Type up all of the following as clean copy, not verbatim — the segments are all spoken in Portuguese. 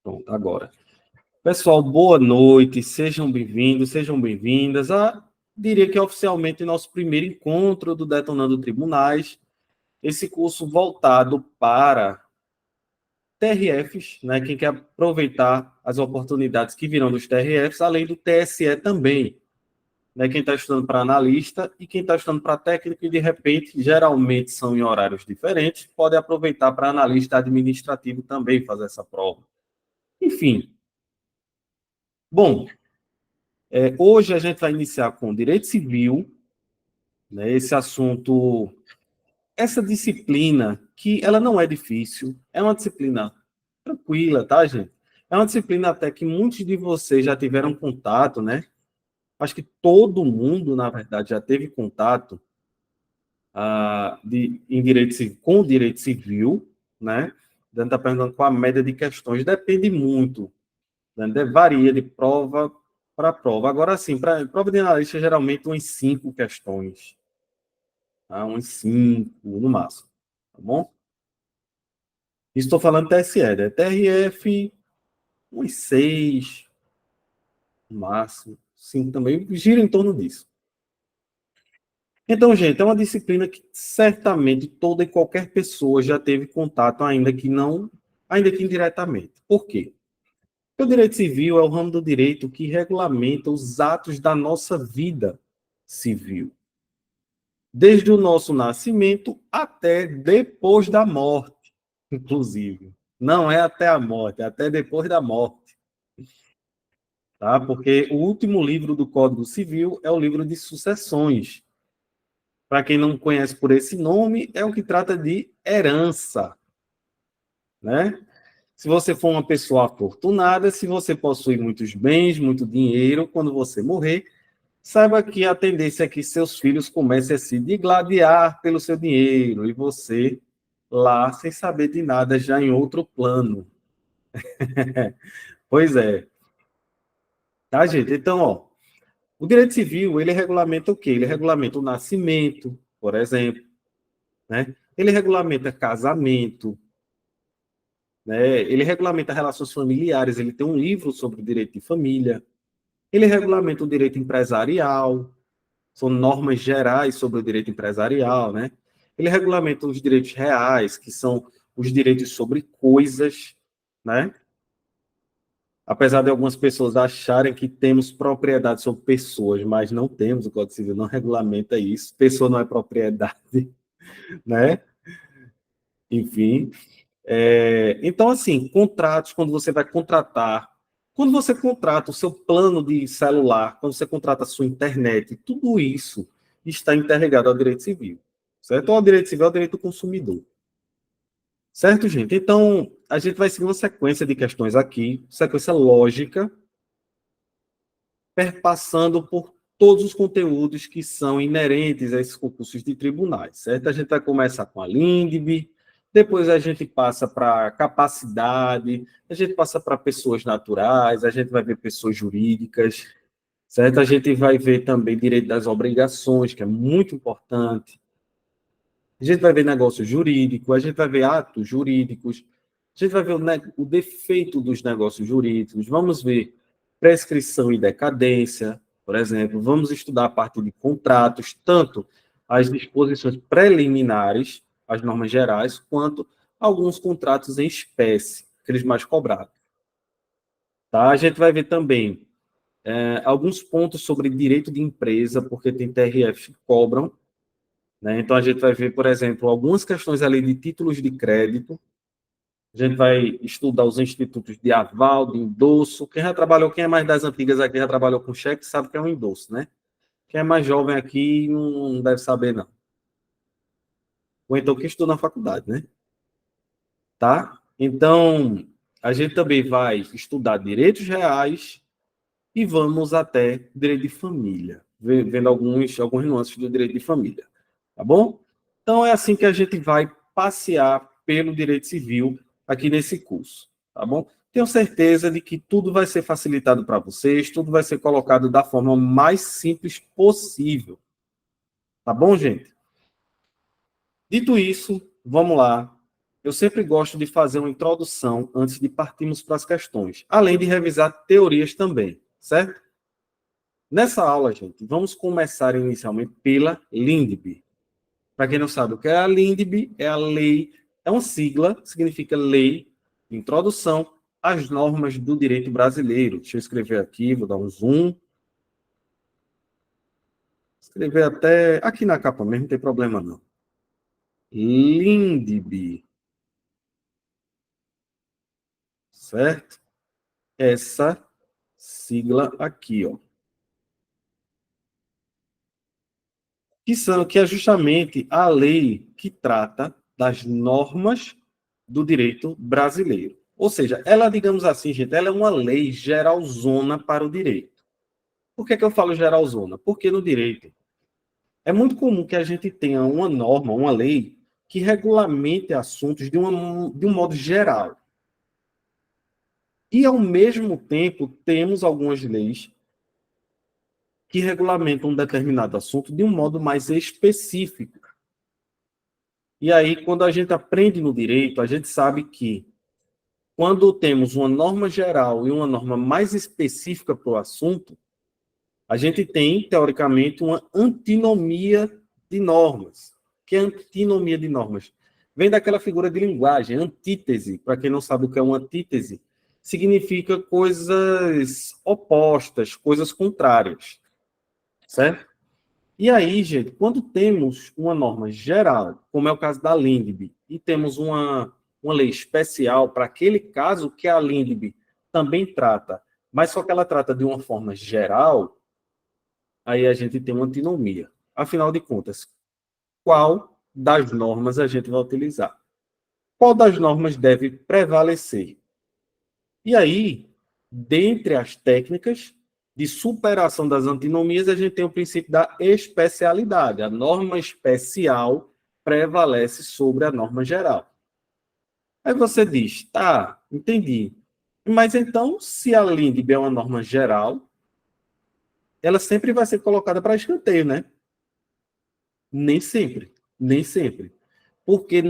Pronto, agora. Pessoal, boa noite, sejam bem-vindos, sejam bem-vindas diria que oficialmente, nosso primeiro encontro do Detonando Tribunais, esse curso voltado para TRFs, né? Quem quer aproveitar as oportunidades que virão dos TRFs, além do TSE também, né? Quem está estudando para analista e quem está estudando para técnico e, de repente, geralmente são em horários diferentes, pode aproveitar para analista administrativo também fazer essa prova. Enfim. Bom, hoje a gente vai iniciar com direito civil, né? Esse assunto, essa disciplina, que ela não é difícil, é uma disciplina tranquila, tá, gente? É uma disciplina até que muitos de vocês já tiveram contato, né? Acho que todo mundo, na verdade, já teve contato em direito civil, com o direito civil, né? Dando está perguntando qual a média de questões. Depende muito, né? Varia de prova para prova. Agora, sim, para prova de analista, geralmente umas 5 questões. Tá? Uns 5 no máximo. Tá bom? Estou falando TSE, né? TRF, uns 6 no máximo. 5 também. Gira em torno disso. Então, gente, é uma disciplina que certamente toda e qualquer pessoa já teve contato, ainda que indiretamente. Por quê? Porque o direito civil é o ramo do direito que regulamenta os atos da nossa vida civil. Desde o nosso nascimento até depois da morte, inclusive. Não é até a morte, é até depois da morte. Tá? Porque o último livro do Código Civil é o livro de sucessões. Para quem não conhece por esse nome, é o que trata de herança, né? Se você for uma pessoa afortunada, se você possui muitos bens, muito dinheiro, quando você morrer, saiba que a tendência é que seus filhos comecem a se digladiar pelo seu dinheiro e você lá sem saber de nada, já em outro plano. Pois é. Tá, gente? Então, ó, o direito civil, ele regulamenta o quê? Ele regulamenta o nascimento, por exemplo, né? Ele regulamenta casamento, né? Ele regulamenta relações familiares, ele tem um livro sobre o direito de família, ele regulamenta o direito empresarial, são normas gerais sobre o direito empresarial, né? Ele regulamenta os direitos reais, que são os direitos sobre coisas, né? Apesar de algumas pessoas acharem que temos propriedade sobre pessoas, mas não temos, o Código Civil não regulamenta isso, pessoa não é propriedade, né? Enfim, então, assim, contratos, quando você contrata o seu plano de celular, quando você contrata a sua internet, tudo isso está interligado ao direito civil, certo? Então, o direito civil é o direito do consumidor. Certo, gente? Então, a gente vai seguir uma sequência de questões aqui, sequência lógica, perpassando por todos os conteúdos que são inerentes a esses concursos de tribunais, certo? A gente vai começar com a LINDB, depois a gente passa para capacidade, a gente passa para pessoas naturais, a gente vai ver pessoas jurídicas, certo? A gente vai ver também direito das obrigações, que é muito importante. A gente vai ver negócio jurídico, a gente vai ver atos jurídicos, a gente vai ver o defeito dos negócios jurídicos, vamos ver prescrição e decadência, por exemplo, vamos estudar a parte de contratos, tanto as disposições preliminares, as normas gerais, quanto alguns contratos em espécie, aqueles mais cobrados. Tá? A gente vai ver também alguns pontos sobre direito de empresa, porque tem TRF que cobram, né? Então, a gente vai ver, por exemplo, algumas questões ali de títulos de crédito. A gente vai estudar os institutos de aval, de endosso. Quem já trabalhou, quem é mais das antigas aqui, já trabalhou com cheque, sabe que é um endosso, né? Quem é mais jovem aqui não deve saber, não. Ou então quem estuda na faculdade, né? Tá? Então, a gente também vai estudar direitos reais e vamos até direito de família, vendo alguns nuances do direito de família. Tá bom? Então, é assim que a gente vai passear pelo direito civil aqui nesse curso, tá bom? Tenho certeza de que tudo vai ser facilitado para vocês, tudo vai ser colocado da forma mais simples possível. Tá bom, gente? Dito isso, vamos lá eu sempre gosto de fazer uma introdução antes de partirmos para as questões, além de revisar teorias também, certo? Nessa aula, gente, vamos começar inicialmente pela LINDB. Para quem não sabe o que é a LINDB, é a lei, é uma sigla, significa Lei de Introdução às Normas do Direito Brasileiro. Deixa eu escrever aqui, vou dar um zoom. Escrever até aqui na capa mesmo, não tem problema não. LINDB. Certo? Essa sigla aqui, ó. Que é justamente a lei que trata das normas do direito brasileiro. Ou seja, ela, digamos assim, gente, ela é uma lei geralzona para o direito. Por que eu falo geralzona? Porque no direito é muito comum que a gente tenha uma norma, uma lei, que regulamente assuntos de um modo geral. E, ao mesmo tempo, temos algumas leis que regulamentam um determinado assunto de um modo mais específico. E aí, quando a gente aprende no direito, a gente sabe que quando temos uma norma geral e uma norma mais específica para o assunto, a gente tem, teoricamente, uma antinomia de normas. O que é antinomia de normas? Vem daquela figura de linguagem, antítese. Para quem não sabe o que é uma antítese, significa coisas opostas, coisas contrárias, certo? E aí, gente, quando temos uma norma geral, como é o caso da LINDB, e temos uma lei especial para aquele caso que a LINDB também trata, mas só que ela trata de uma forma geral, aí a gente tem uma antinomia. Afinal de contas, qual das normas a gente vai utilizar? Qual das normas deve prevalecer? E aí, dentre as técnicas de superação das antinomias, a gente tem o princípio da especialidade. A norma especial prevalece sobre a norma geral. Aí você diz, tá, entendi. Mas então, se a LINDB é uma norma geral, ela sempre vai ser colocada para escanteio, né? Nem sempre, nem sempre. Porque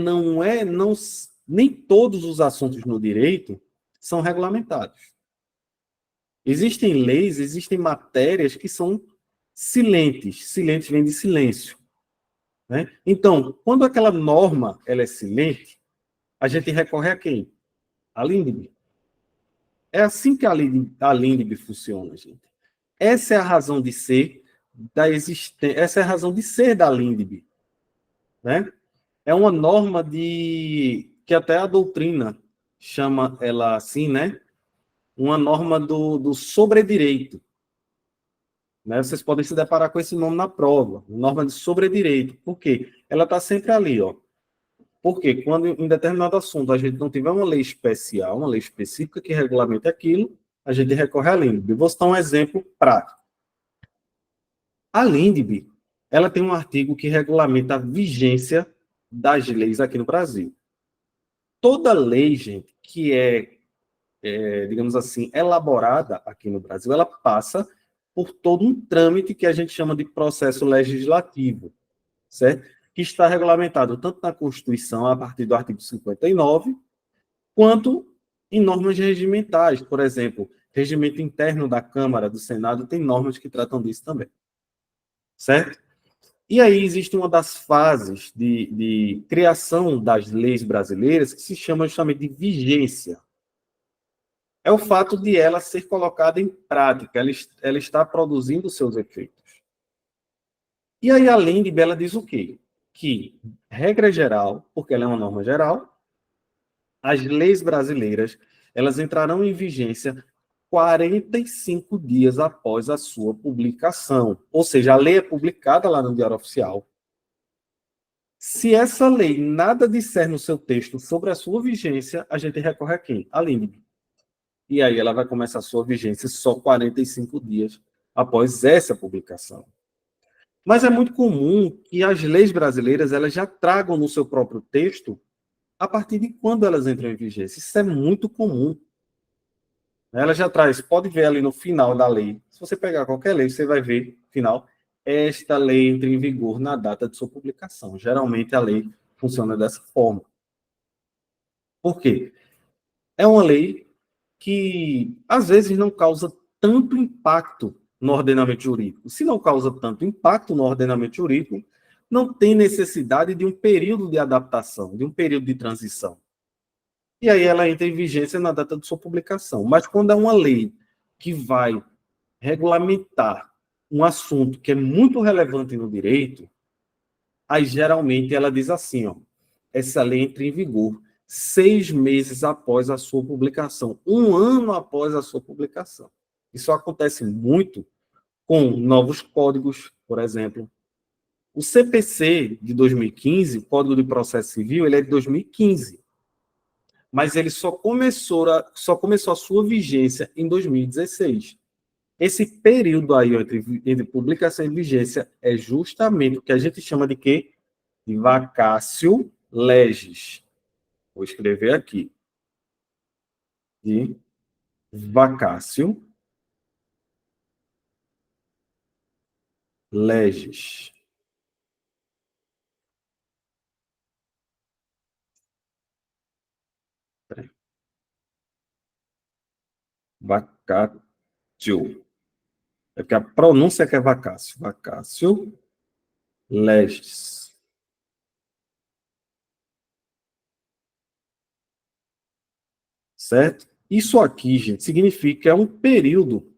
nem todos os assuntos no direito são regulamentados. Existem leis, existem matérias que são silentes. Silentes vem de silêncio. Né? Então, quando aquela norma ela é silente, a gente recorre a quem? A LINDB. É assim que a LINDB funciona, gente. Essa é a razão de ser da existência, essa é a razão de ser da LINDB. Né? É uma norma que até a doutrina chama ela assim, né? Uma norma do sobredireito. Né? Vocês podem se deparar com esse nome na prova, norma de sobredireito. Por quê? Ela está sempre ali, ó. Porque quando em determinado assunto a gente não tiver uma lei especial, uma lei específica que regulamente aquilo, a gente recorre à LINDB. Vou citar um exemplo prático. A LINDB, ela tem um artigo que regulamenta a vigência das leis aqui no Brasil. Toda lei, gente, que digamos assim, elaborada aqui no Brasil, ela passa por todo um trâmite que a gente chama de processo legislativo, certo? Que está regulamentado tanto na Constituição, a partir do artigo 59, quanto em normas regimentais. Por exemplo, regimento interno da Câmara, do Senado, tem normas que tratam disso também, certo? E aí existe uma das fases de criação das leis brasileiras que se chama justamente de vigência. É o fato de ela ser colocada em prática, ela está produzindo seus efeitos. E aí, além de Bela, diz o quê? Que, regra geral, porque ela é uma norma geral, as leis brasileiras elas entrarão em vigência 45 dias após a sua publicação. Ou seja, a lei é publicada lá no Diário Oficial. Se essa lei nada disser no seu texto sobre a sua vigência, a gente recorre a quem? A LINDB. E aí ela vai começar a sua vigência só 45 dias após essa publicação. Mas é muito comum que as leis brasileiras elas já tragam no seu próprio texto a partir de quando elas entram em vigência. Isso é muito comum. Ela já traz, pode ver ali no final da lei. Se você pegar qualquer lei, você vai ver, final, esta lei entra em vigor na data de sua publicação. Geralmente a lei funciona dessa forma. Por quê? É uma lei que, às vezes, não causa tanto impacto no ordenamento jurídico. Se não causa tanto impacto no ordenamento jurídico, não tem necessidade de um período de adaptação, de um período de transição. E aí ela entra em vigência na data de sua publicação. Mas quando é uma lei que vai regulamentar um assunto que é muito relevante no direito, aí geralmente ela diz assim, ó, essa lei entra em vigor 6 meses após a sua publicação, 1 ano após a sua publicação. Isso acontece muito com novos códigos, por exemplo. O CPC de 2015, Código de Processo Civil, ele é de 2015, mas ele só começou a sua vigência em 2016. Esse período aí entre publicação e vigência é justamente o que a gente chama de quê? De vacatio legis. Vou escrever aqui. De vacatio legis. Vacatio. É porque a pronúncia que é vacatio. Vacatio legis. Certo? Isso aqui, gente, significa que é um período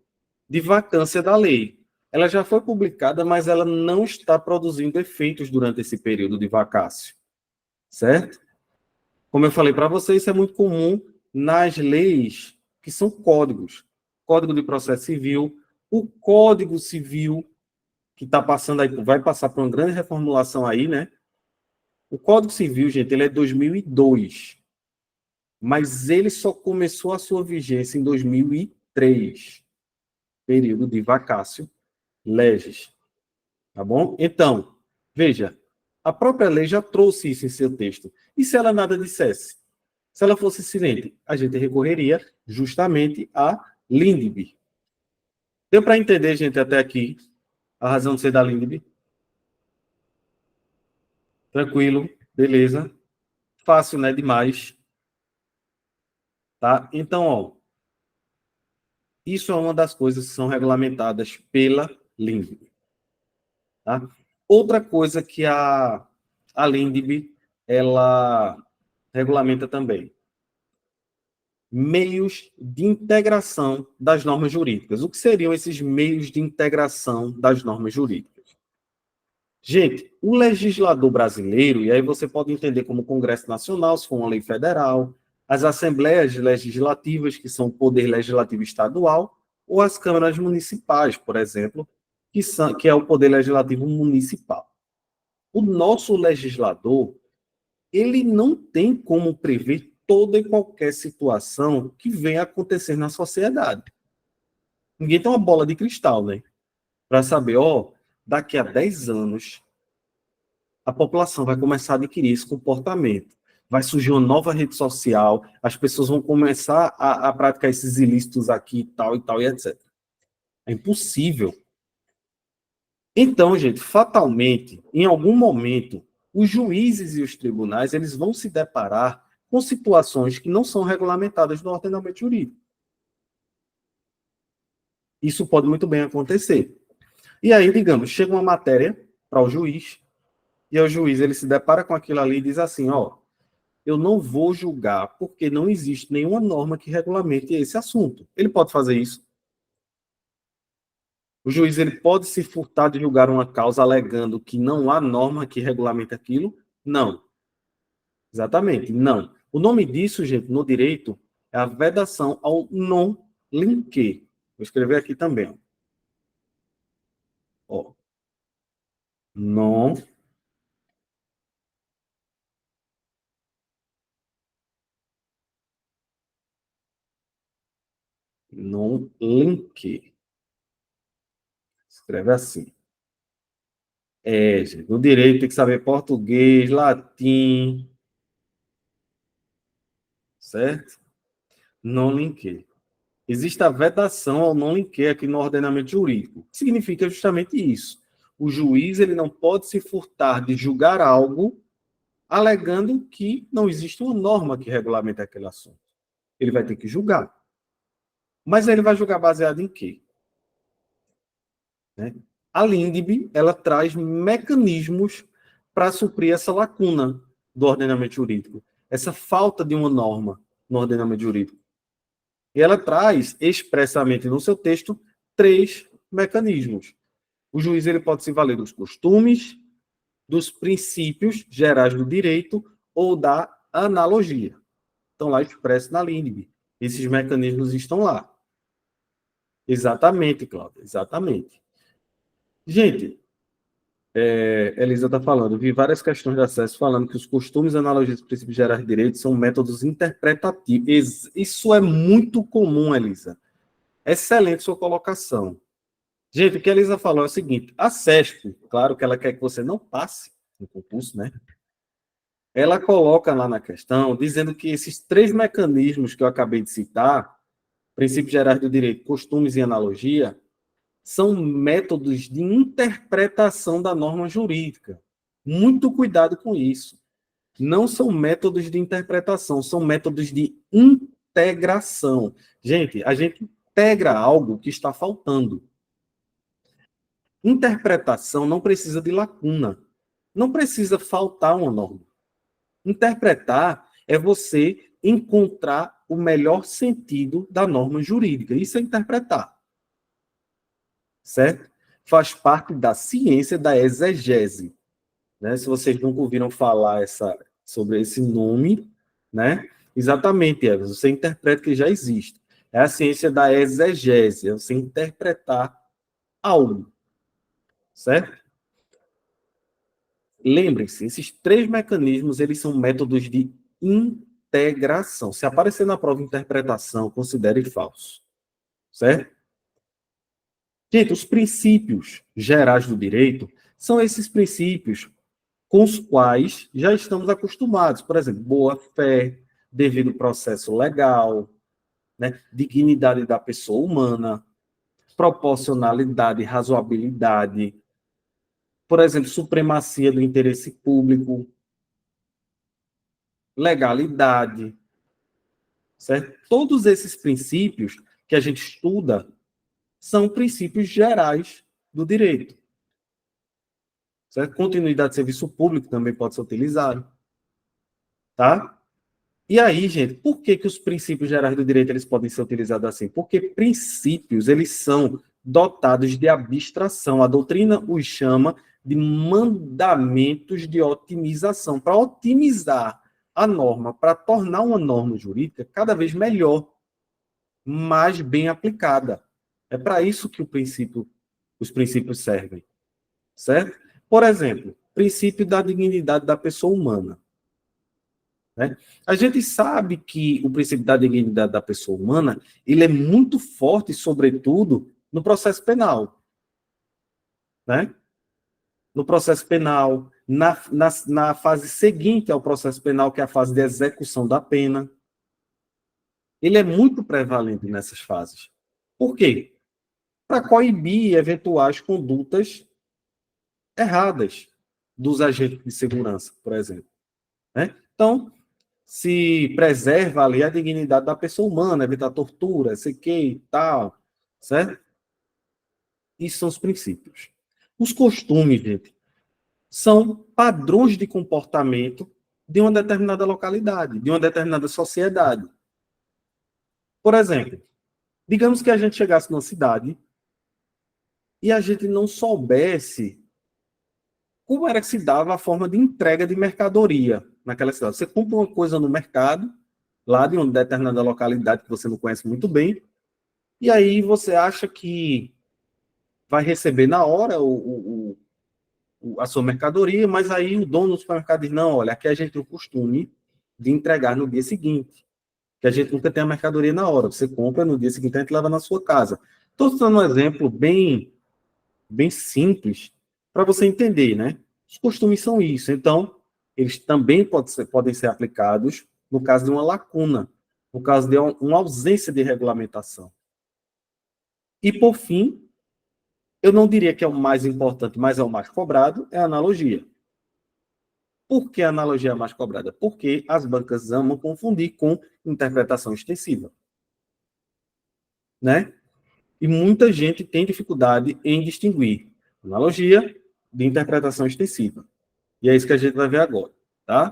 de vacância da lei. Ela já foi publicada, mas ela não está produzindo efeitos durante esse período de vacácio. Certo? Como eu falei para vocês, isso é muito comum nas leis que são códigos. Código de Processo Civil, o Código Civil, que está passando aí, vai passar por uma grande reformulação aí, né? O Código Civil, gente, ele é de 2002, mas ele só começou a sua vigência em 2003, período de vacácio legis. Tá bom? Então, veja, a própria lei já trouxe isso em seu texto. E se ela nada dissesse? Se ela fosse silente, a gente recorreria justamente a LINDB. Deu para entender, gente, até aqui a razão de ser da LINDB? Tranquilo, beleza. Fácil, né? Demais. Tá? Então, ó, isso é uma das coisas que são regulamentadas pela LINDB. Tá? Outra coisa que a LINDB, ela regulamenta também meios de integração das normas jurídicas. O que seriam esses meios de integração das normas jurídicas? Gente, o legislador brasileiro, e aí você pode entender como o Congresso Nacional, se for uma lei federal, as assembleias legislativas, que são o poder legislativo estadual, ou as câmaras municipais, por exemplo, que é o poder legislativo municipal. O nosso legislador, ele não tem como prever toda e qualquer situação que venha acontecer na sociedade. Ninguém tem uma bola de cristal, né? Para saber, ó, daqui a 10 anos, a população vai começar a adquirir esse comportamento. Vai surgir uma nova rede social, as pessoas vão começar a praticar esses ilícitos aqui, e tal, e etc. É impossível. Então, gente, fatalmente, em algum momento, os juízes e os tribunais, eles vão se deparar com situações que não são regulamentadas no ordenamento jurídico. Isso pode muito bem acontecer. E aí, digamos, chega uma matéria para o juiz, e o juiz ele se depara com aquilo ali e diz assim, ó, eu não vou julgar porque não existe nenhuma norma que regulamente esse assunto. Ele pode fazer isso? O juiz ele pode se furtar de julgar uma causa alegando que não há norma que regulamente aquilo? Não. Exatamente, não. O nome disso, gente, no direito, é a vedação ao non-linque. Vou escrever aqui também. Ó. Non, non-linque. Escreve assim. É, gente, no direito tem que saber português, latim, certo? Non-linque. Existe a vedação ao non-linque aqui no ordenamento jurídico. Significa justamente isso. O juiz ele não pode se furtar de julgar algo alegando que não existe uma norma que regulamente aquele assunto. Ele vai ter que julgar. Mas ele vai julgar baseado em quê? Né? A LINDB, ela traz mecanismos para suprir essa lacuna do ordenamento jurídico, essa falta de uma norma no ordenamento jurídico. E ela traz expressamente no seu texto 3 mecanismos. O juiz ele pode se valer dos costumes, dos princípios gerais do direito ou da analogia. Estão lá expressos na LINDB. Esses mecanismos estão lá. Exatamente, Cláudia, exatamente. Gente, Elisa está falando, vi várias questões de acesso falando que os costumes, analogias e princípios gerais de direito são métodos interpretativos. Isso é muito comum, Elisa. Excelente sua colocação. Gente, o que a Elisa falou é o seguinte, a CESP, claro que ela quer que você não passe no concurso, né? Ela coloca lá na questão, dizendo que esses 3 mecanismos que eu acabei de citar, princípios gerais do direito, costumes e analogia, são métodos de interpretação da norma jurídica. Muito cuidado com isso. Não são métodos de interpretação, são métodos de integração. Gente, a gente integra algo que está faltando. Interpretação não precisa de lacuna. Não precisa faltar uma norma. Interpretar é você encontrar o melhor sentido da norma jurídica. Isso é interpretar. Certo? Faz parte da ciência da exegese. Né? Se vocês nunca ouviram falar sobre esse nome, né? Exatamente, Eves, você interpreta que já existe. É a ciência da exegese, é você interpretar algo. Certo? Lembrem-se, esses 3 mecanismos, eles são métodos de integração. Se aparecer na prova interpretação, considere falso. Certo? Gente, os princípios gerais do direito são esses princípios com os quais já estamos acostumados. Por exemplo, boa-fé, devido processo legal, né? Dignidade da pessoa humana, proporcionalidade, razoabilidade, por exemplo, supremacia do interesse público, legalidade, certo? Todos esses princípios que a gente estuda são princípios gerais do direito. Certo? Continuidade de serviço público também pode ser utilizado. Tá? E aí, gente, por que os princípios gerais do direito eles podem ser utilizados assim? Porque princípios, eles são dotados de abstração. A doutrina os chama de mandamentos de otimização, para otimizar a norma, para tornar uma norma jurídica cada vez melhor, mais bem aplicada. É para isso que os princípios servem, certo? Por exemplo, princípio da dignidade da pessoa humana. Né? A gente sabe que o princípio da dignidade da pessoa humana ele é muito forte, sobretudo, no processo penal. Né? No processo penal, na fase seguinte ao processo penal, que é a fase de execução da pena. Ele é muito prevalente nessas fases. Por quê? Para coibir eventuais condutas erradas dos agentes de segurança, por exemplo. Né? Então, se preserva ali a dignidade da pessoa humana, evitar tortura, sei que e tal, certo? Isso são os princípios. Os costumes, gente, são padrões de comportamento de uma determinada localidade, de uma determinada sociedade. Por exemplo, digamos que a gente chegasse numa cidade e a gente não soubesse como era que se dava a forma de entrega de mercadoria naquela cidade. Você compra uma coisa no mercado, lá de uma determinada localidade que você não conhece muito bem, e aí você acha que vai receber na hora a sua mercadoria, mas aí o dono do supermercado diz, não, olha, aqui a gente tem o costume de entregar no dia seguinte, que a gente nunca tem a mercadoria na hora, você compra, no dia seguinte a gente leva na sua casa. Estou dando um exemplo bem simples para você entender, né? Os costumes são isso, então, eles também podem ser aplicados no caso de uma lacuna, no caso de uma ausência de regulamentação. E, por fim, eu não diria que é o mais importante, mas é o mais cobrado, é a analogia. Por que a analogia é mais cobrada? Porque as bancas amam confundir com interpretação extensiva, né? E muita gente tem dificuldade em distinguir analogia de interpretação extensiva. E é isso que a gente vai ver agora, tá?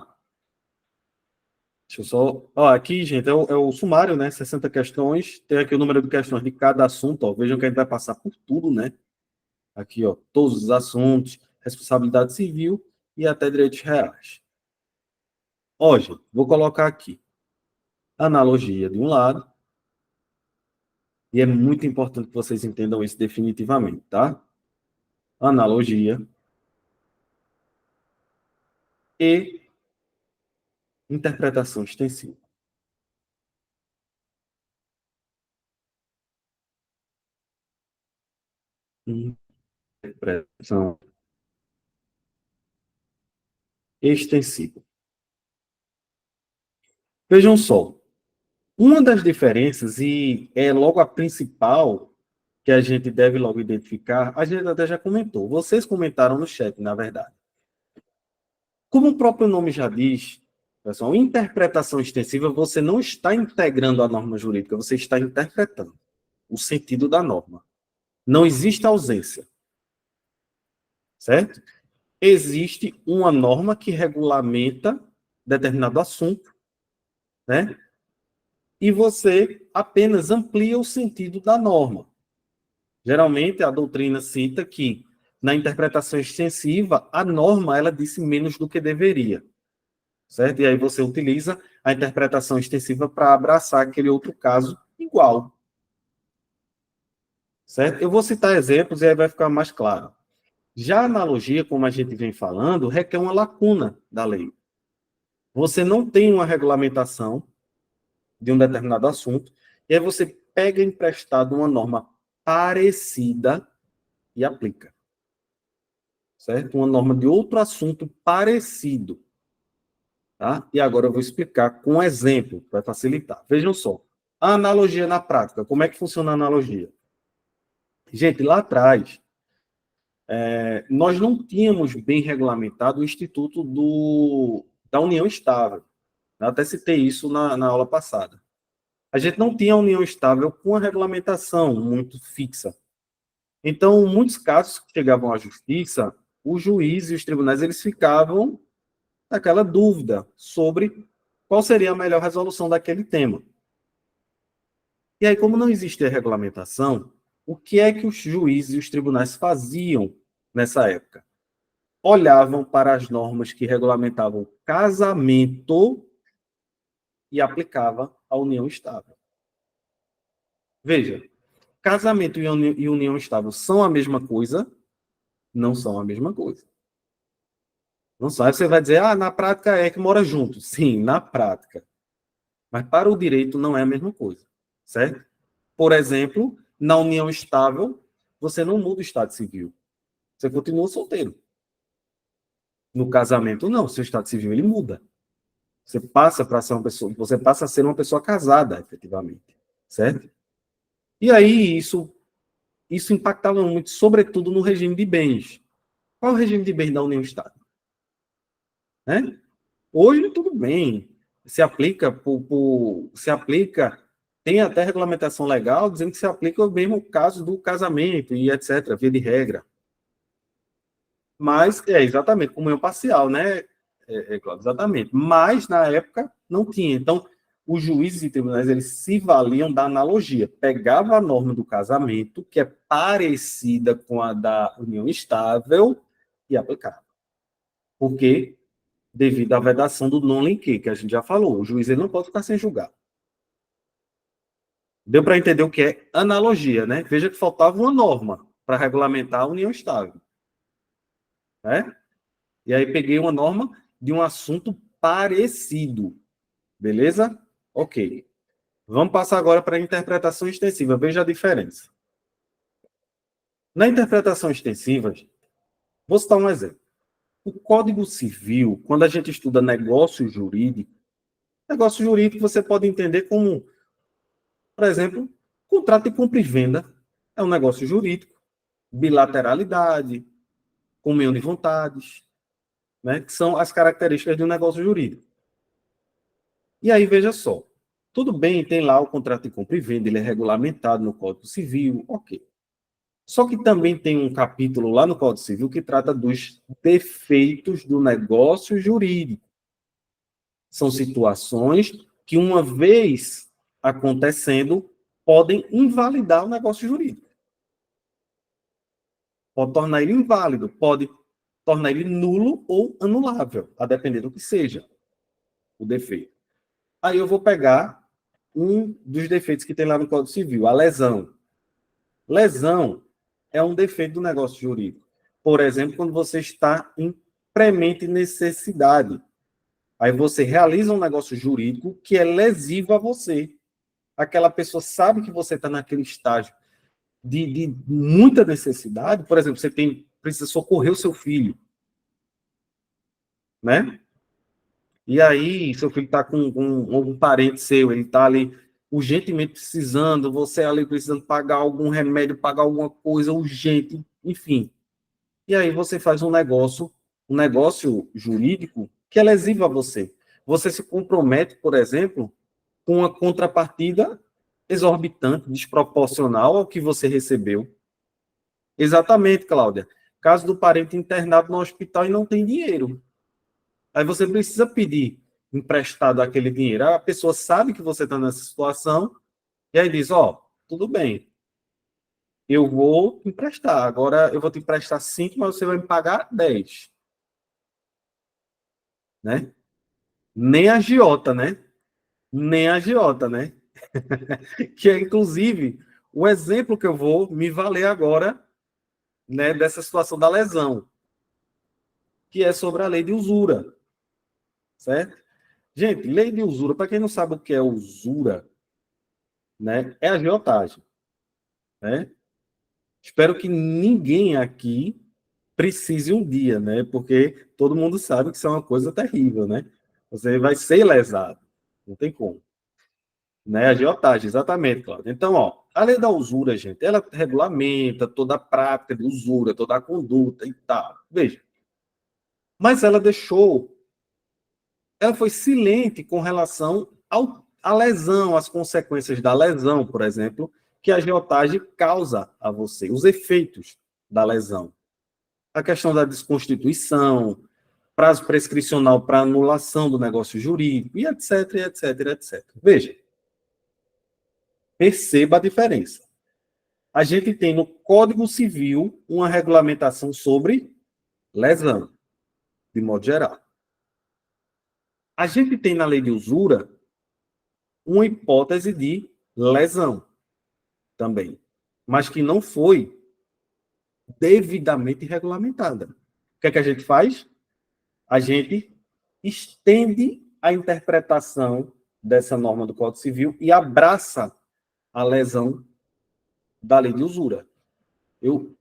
Deixa eu só... Ó, aqui, gente, é o sumário, né? 60 questões. Tem aqui o número de questões de cada assunto. Ó. Vejam que a gente vai passar por tudo, né? Aqui, ó, todos os assuntos, responsabilidade civil e até direitos reais. Ó, gente, vou colocar aqui analogia de um lado, e é muito importante que vocês entendam isso definitivamente, tá? Analogia e interpretação extensiva. Interpretação extensiva. Vejam só, uma das diferenças, e é logo a principal que a gente deve logo identificar, a gente até já comentou, vocês comentaram no chat, na verdade. Como o próprio nome já diz, pessoal, interpretação extensiva, você não está integrando a norma jurídica, você está interpretando o sentido da norma. Não existe ausência, certo? Existe uma norma que regulamenta determinado assunto, né? E você apenas amplia o sentido da norma. Geralmente, a doutrina cita que, na interpretação extensiva, a norma, ela disse menos do que deveria, certo? E aí você utiliza a interpretação extensiva para abraçar aquele outro caso igual, certo? Eu vou citar exemplos e aí vai ficar mais claro. Já a analogia, como a gente vem falando, requer uma lacuna da lei. Você não tem uma regulamentação de um determinado assunto, e aí você pega emprestado uma norma parecida e aplica, certo? Uma norma de outro assunto parecido, tá? E agora eu vou explicar com um exemplo, para facilitar. Vejam só, a analogia na prática, como é que funciona a analogia? Gente, lá atrás, nós não tínhamos bem regulamentado o Instituto da União Estável. Eu até citei isso na aula passada. A gente não tinha a união estável com a regulamentação muito fixa. Então, muitos casos que chegavam à justiça, o juiz e os tribunais eles ficavam naquela dúvida sobre qual seria a melhor resolução daquele tema. E aí, como não existia regulamentação, o que é que os juízes e os tribunais faziam nessa época? Olhavam para as normas que regulamentavam casamento e aplicava a união estável. Veja, casamento e união estável são a mesma coisa? Não são a mesma coisa. Não são. Aí você vai dizer, na prática é que mora junto. Sim, na prática. Mas para o direito não é a mesma coisa, certo? Por exemplo, na união estável, você não muda o estado civil. Você continua solteiro. No casamento, não. Seu estado civil, ele muda. Você passa para ser uma pessoa, você passa a ser uma pessoa casada, efetivamente, certo? E aí, isso impactava muito, sobretudo no regime de bens. Qual é o regime de bens da união estável? Né? Hoje, tudo bem. Se aplica, tem até regulamentação legal dizendo que se aplica o mesmo caso do casamento e etc., via de regra. Mas, exatamente, comunhão parcial, né? Claro, exatamente. Mas, na época, não tinha. Então, os juízes e tribunais, eles se valiam da analogia. Pegava a norma do casamento, que é parecida com a da união estável, e aplicava. Por quê? Devido à vedação do non liquer, que a gente já falou. O juiz ele não pode ficar sem julgar. Deu para entender o que é analogia, né? Veja que faltava uma norma para regulamentar a união estável. Né? E aí peguei uma norma de um assunto parecido. Beleza? Ok. Vamos passar agora para a interpretação extensiva. Veja a diferença. Na interpretação extensiva, vou citar um exemplo. O Código Civil, quando a gente estuda negócio jurídico você pode entender como, por exemplo, contrato de compra e venda é um negócio jurídico, bilateralidade, comunhão de vontades. né, que são as características de um negócio jurídico. E aí, veja só, tudo bem, tem lá o contrato de compra e venda, ele é regulamentado no Código Civil, ok. Só que também tem um capítulo lá no Código Civil que trata dos defeitos do negócio jurídico. São situações que, uma vez acontecendo, podem invalidar o negócio jurídico. Pode tornar ele inválido, pode tornar ele nulo ou anulável, a depender do que seja o defeito. Aí eu vou pegar um dos defeitos que tem lá no Código Civil, a lesão. Lesão é um defeito do negócio jurídico. Por exemplo, quando você está em premente necessidade. Aí você realiza um negócio jurídico que é lesivo a você. Aquela pessoa sabe que você está naquele estágio de muita necessidade. Por exemplo, você precisa socorrer o seu filho, né? E aí, seu filho está com algum parente seu, ele está ali urgentemente precisando, você ali precisando pagar algum remédio, pagar alguma coisa urgente, enfim. E aí você faz um negócio jurídico que é lesivo a você. Você se compromete, por exemplo, com uma contrapartida exorbitante, desproporcional ao que você recebeu. Exatamente, Cláudia. Caso do parente internado no hospital e não tem dinheiro. Aí você precisa pedir emprestado aquele dinheiro. A pessoa sabe que você está nessa situação e aí diz, ó, tudo bem, eu vou te emprestar. Agora eu vou te emprestar 5, mas você vai me pagar 10. Né? Nem a agiota, né? Nem a agiota, né? Que é, inclusive, o exemplo que eu vou me valer agora, né, dessa situação da lesão, que é sobre a lei de usura, certo? Gente, lei de usura, para quem não sabe o que é usura, né, é agiotagem, né? Espero que ninguém aqui precise um dia, né? Porque todo mundo sabe que isso é uma coisa terrível, né? Você vai ser lesado, não tem como. Né? Agiotagem, exatamente, Cláudio. Então, ó, a lei da usura, gente, ela regulamenta toda a prática de usura, toda a conduta e tal. Veja. Mas ela foi silente com relação à lesão, às consequências da lesão, por exemplo, que a agiotagem causa a você, os efeitos da lesão. A questão da desconstituição, prazo prescricional para anulação do negócio jurídico, e etc, etc, etc. Veja, perceba a diferença. A gente tem no Código Civil uma regulamentação sobre lesão, de modo geral. A gente tem na lei de usura uma hipótese de lesão também, mas que não foi devidamente regulamentada. O que é que a gente faz? A gente estende a interpretação dessa norma do Código Civil e abraça a lesão da lei de usura. Eu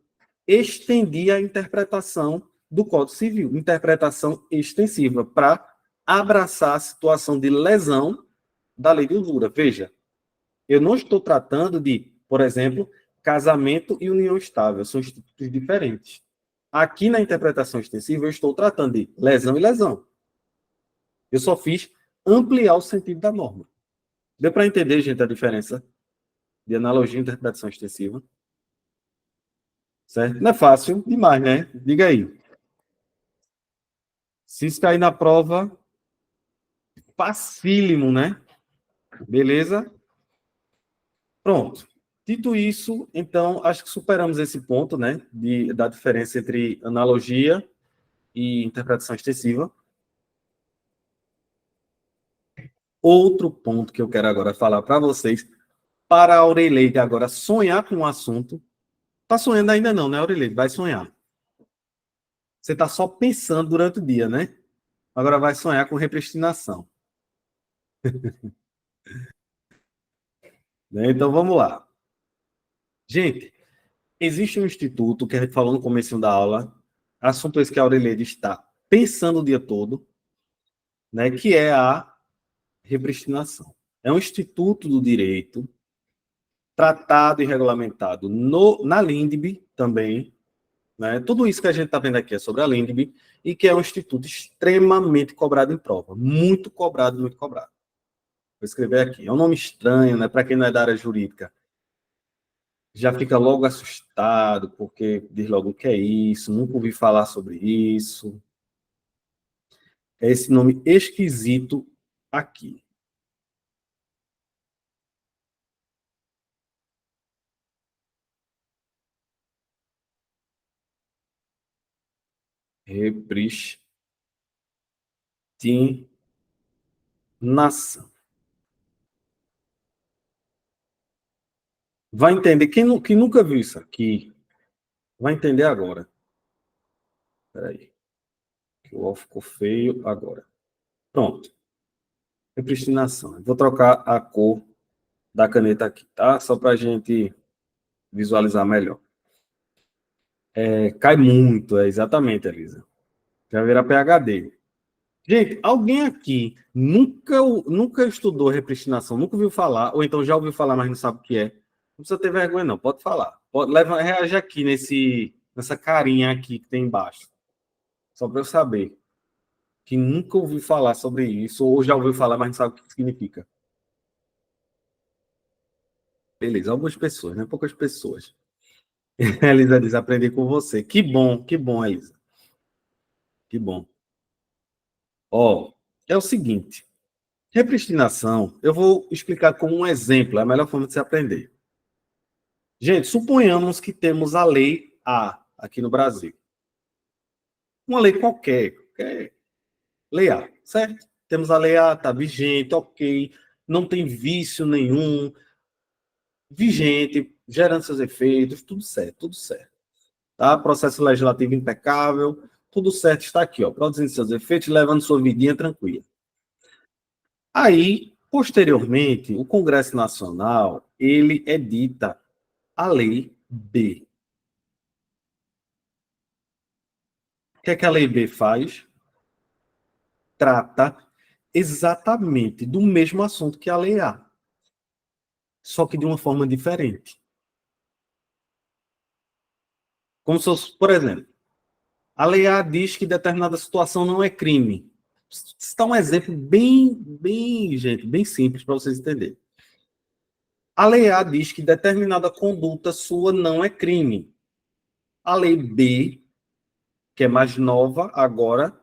estendi a interpretação do Código Civil, interpretação extensiva, para abraçar a situação de lesão da lei de usura. Veja, eu não estou tratando de, por exemplo, casamento e união estável, são institutos diferentes. Aqui na interpretação extensiva, eu estou tratando de lesão e lesão. Eu só fiz ampliar o sentido da norma. Deu para entender, gente, a diferença de analogia e interpretação extensiva? Certo? Não é fácil demais, né? Diga aí. Se isso cair na prova, facílimo, né? Beleza? Pronto. Dito isso, então, acho que superamos esse ponto, né? Da diferença entre analogia e interpretação extensiva. Outro ponto que eu quero agora falar para vocês, para a Aureleide agora sonhar com o assunto. Está sonhando ainda não, né, Aureleide? Vai sonhar. Você está só pensando durante o dia, né? Agora vai sonhar com repristinação. Né? Então, vamos lá. Gente, existe um instituto, que a gente falou no começo da aula, assunto esse que a Aurelia está pensando o dia todo, né, que é a repristinação. É um instituto do direito, tratado e regulamentado na LINDB também, né? Tudo isso que a gente está vendo aqui é sobre a Lindb e que é um instituto extremamente cobrado em prova. Muito cobrado, muito cobrado. Vou escrever aqui. É um nome estranho, né? Para quem não é da área jurídica. Já fica logo assustado, porque diz logo o que é isso, nunca ouvi falar sobre isso. É esse nome esquisito aqui. Repristinação. Vai entender. Quem nunca viu isso aqui, vai entender agora. Espera aí. Que o O ficou feio agora. Pronto. Repristinação. Vou trocar a cor da caneta aqui, tá? Só para a gente visualizar melhor. Cai muito, exatamente, Elisa. Já vira PhD. Gente, alguém aqui nunca estudou repristinação, nunca ouviu falar, ou então já ouviu falar, mas não sabe o que é? Não precisa ter vergonha, não. Pode falar. Reage aqui nessa carinha aqui que tem embaixo. Só para eu saber. Que nunca ouviu falar sobre isso, ou já ouviu falar, mas não sabe o que significa. Beleza, algumas pessoas, né? Poucas pessoas. Elisa diz, aprendi com você. Que bom, Elisa. Que bom. Ó, é o seguinte. Repristinação, eu vou explicar como um exemplo, é a melhor forma de se aprender. Gente, suponhamos que temos a lei A aqui no Brasil. Uma lei qualquer lei A, certo? Temos a lei A, está vigente, ok, não tem vício nenhum, vigente, gerando seus efeitos, tudo certo, tudo certo. Tá? Processo legislativo impecável, tudo certo está aqui, ó, produzindo seus efeitos, levando sua vidinha tranquila. Aí, posteriormente, o Congresso Nacional, ele edita a Lei B. O que é que a Lei B faz? Trata exatamente do mesmo assunto que a Lei A, só que de uma forma diferente. Como se fosse, por exemplo, a Lei A diz que determinada situação não é crime. Está um exemplo gente, bem simples para vocês entenderem. A Lei A diz que determinada conduta sua não é crime. A Lei B, que é mais nova agora,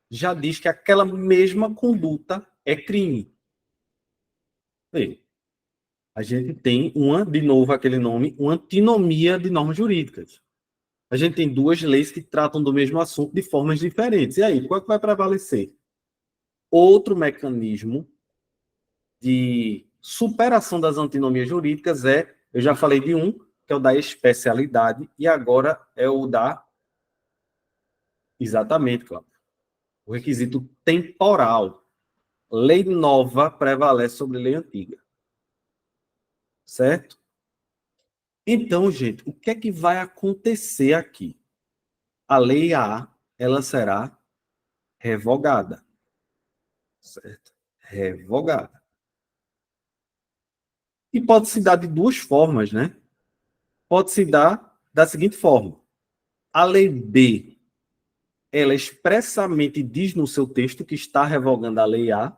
já diz que aquela mesma conduta é crime. Bem, a gente tem de novo aquele nome, uma antinomia de normas jurídicas. A gente tem duas leis que tratam do mesmo assunto de formas diferentes. E aí, qual é que vai prevalecer? Outro mecanismo de superação das antinomias jurídicas eu já falei de um, que é o da especialidade, e agora é o da... Exatamente, claro. O requisito temporal. Lei nova prevalece sobre lei antiga. Certo? Então, gente, o que é que vai acontecer aqui? A lei A, ela será revogada. Certo? Revogada. E pode se dar de duas formas, né? Pode se dar da seguinte forma. A lei B, ela expressamente diz no seu texto que está revogando a lei A,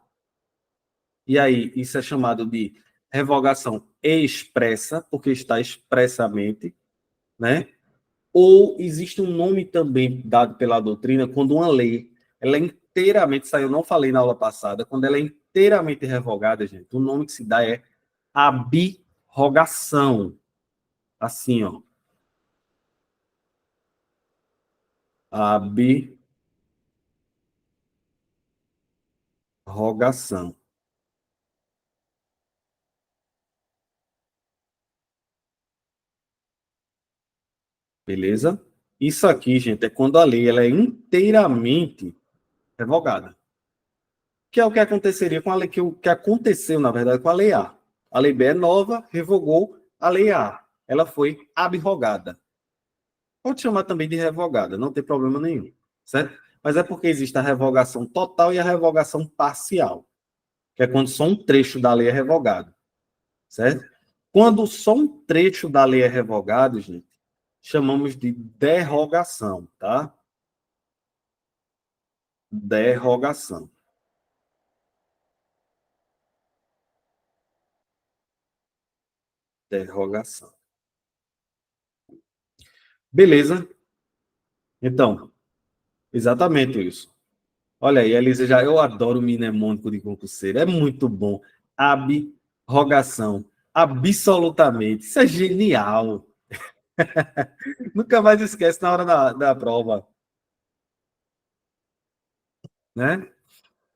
e aí isso é chamado de revogação expressa, porque está expressamente, né? Ou existe um nome também dado pela doutrina quando uma lei, ela é inteiramente, isso aí eu não falei na aula passada, quando ela é inteiramente revogada, gente, o nome que se dá é abrogação. Assim, ó. Abrogação. Beleza? Isso aqui, gente, é quando a lei ela é inteiramente revogada. Que é o que aconteceria com a lei, que aconteceu, na verdade, com a lei A. A lei B é nova, revogou a lei A. Ela foi abrogada. Pode chamar também de revogada, não tem problema nenhum, certo? Mas é porque existe a revogação total e a revogação parcial, que é quando só um trecho da lei é revogado, certo? Quando só um trecho da lei é revogado, gente, chamamos de derrogação, tá? Derrogação. Derrogação. Beleza? Então, exatamente isso. Olha aí, Elisa, já eu adoro o mnemônico de concurseiro, é muito bom. Ab-rogação, absolutamente, isso é genial. Nunca mais esquece na hora da prova, né?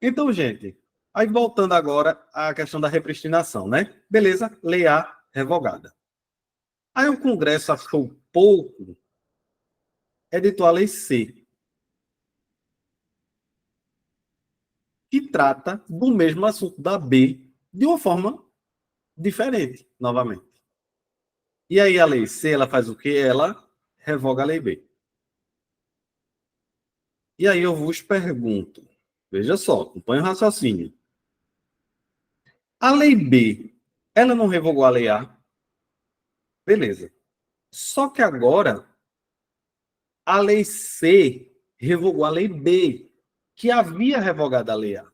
Então, gente, aí voltando agora à questão da repristinação, né? Beleza, lei A revogada. Aí o Congresso achou pouco, editou a lei C, que trata do mesmo assunto da B de uma forma diferente, novamente. E aí a lei C, ela faz o quê? Ela revoga a lei B. E aí eu vos pergunto, veja só, acompanha o raciocínio. A lei B, ela não revogou a lei A? Beleza. Só que agora, a lei C revogou a lei B, que havia revogado a lei A.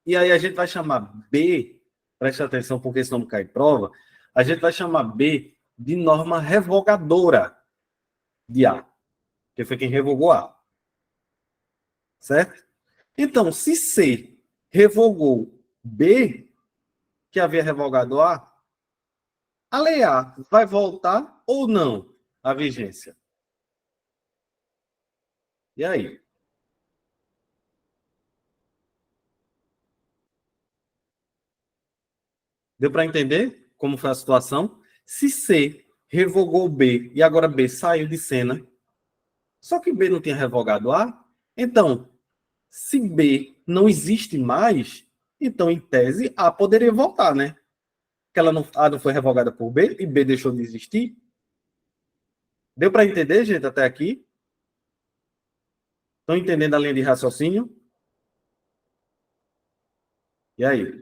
E aí a gente vai chamar B, preste atenção porque senão não cai em prova, a gente vai chamar B de norma revogadora de A, que foi quem revogou A. Certo? Então, se C revogou B, que havia revogado a lei A vai voltar ou não à vigência? E aí? Deu para entender como foi a situação? Se C revogou B e agora B saiu de cena, só que B não tinha revogado A, então, se B não existe mais, então, em tese, A poderia voltar, né? Porque ela não, A não foi revogada por B e B deixou de existir. Deu para entender, gente, até aqui? Estão entendendo a linha de raciocínio? E aí?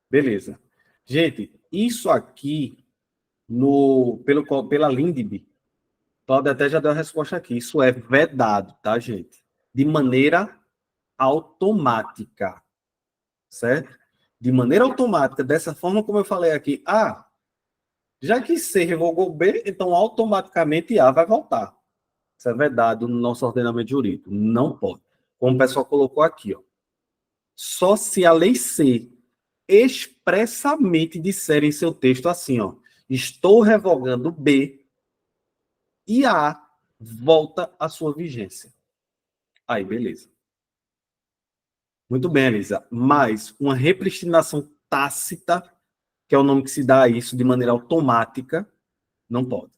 Beleza. Gente, isso aqui, pela Lindb, Cláudia até já deu a resposta aqui. Isso é vedado, tá, gente? De maneira automática, certo? De maneira automática, dessa forma como eu falei aqui. Já que C revogou B, então automaticamente A vai voltar. Isso é vedado no nosso ordenamento jurídico. Não pode. Como o pessoal colocou aqui, ó. Só se a lei C expressamente disser em seu texto assim, ó, estou revogando B e A volta à sua vigência. Aí, beleza. Muito bem, Elisa. Mas uma repristinação tácita, que é o nome que se dá a isso de maneira automática, não pode.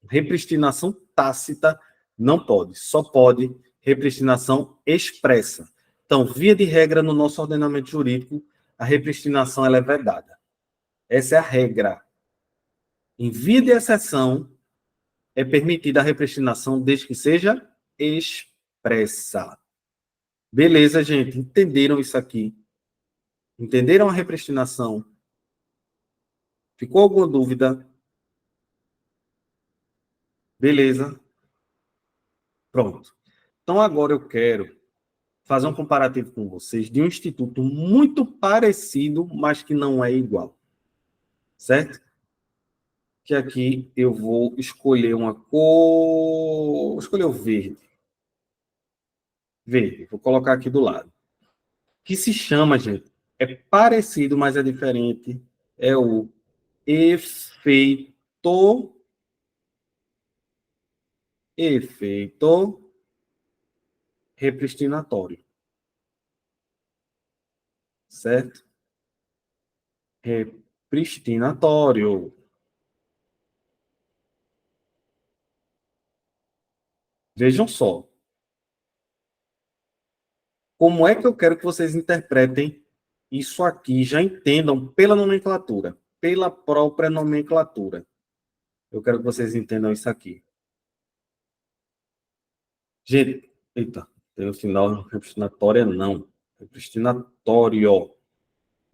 Repristinação tácita não pode. Só pode repristinação expressa. Então, via de regra, no nosso ordenamento jurídico, a repristinação ela é vedada. Essa é a regra. Em via de exceção, é permitida a repristinação desde que seja expressa. Beleza, gente? Entenderam isso aqui? Entenderam a repristinação? Ficou alguma dúvida? Beleza? Pronto. Então, agora eu quero fazer um comparativo com vocês de um instituto muito parecido, mas que não é igual. Certo? Que aqui eu vou escolher uma cor. Vou escolher o verde. Verde. Vou colocar aqui do lado. Que se chama, gente, é parecido, mas é diferente. É o efeito efeito repristinatório, certo? Repristinatório. Vejam só, como é que eu quero que vocês interpretem isso aqui, já entendam pela nomenclatura, pela própria nomenclatura. Eu quero que vocês entendam isso aqui. Gente, eita, tem o final repristinatória, não. Repristinatório.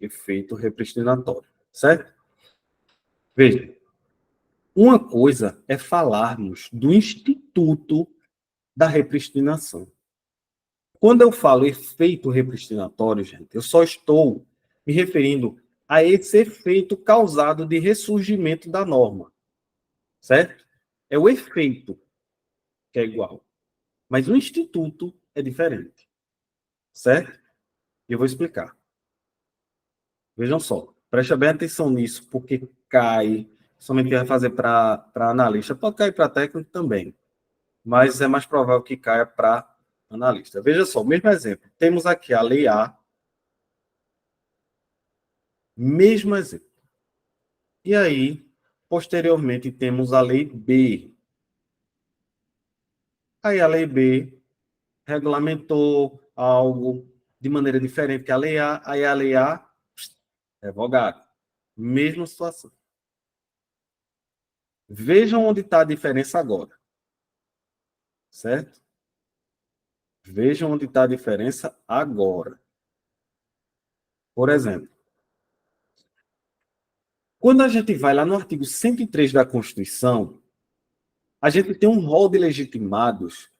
Efeito repristinatório, certo? Veja, Uma coisa é falarmos do instituto da repristinação. Quando eu falo efeito repristinatório, gente, eu só estou me referindo a esse efeito causado de ressurgimento da norma, certo? É o efeito que é igual, mas o instituto é diferente, certo? E eu vou explicar. Vejam só, preste bem atenção nisso, porque cai, somente vai fazer para analista, pode cair para técnico também, mas é mais provável que caia para analista. Veja só, o mesmo exemplo. Temos aqui a lei A, mesmo exemplo. E aí, posteriormente, temos a lei B. Aí a lei B regulamentou algo de maneira diferente que a lei A, aí a lei A, revogado. Mesma situação. Vejam onde está a diferença agora. Certo? Vejam onde está a diferença agora. Por exemplo, quando a gente vai lá no artigo 103 da Constituição, a gente tem um rol de legitimados.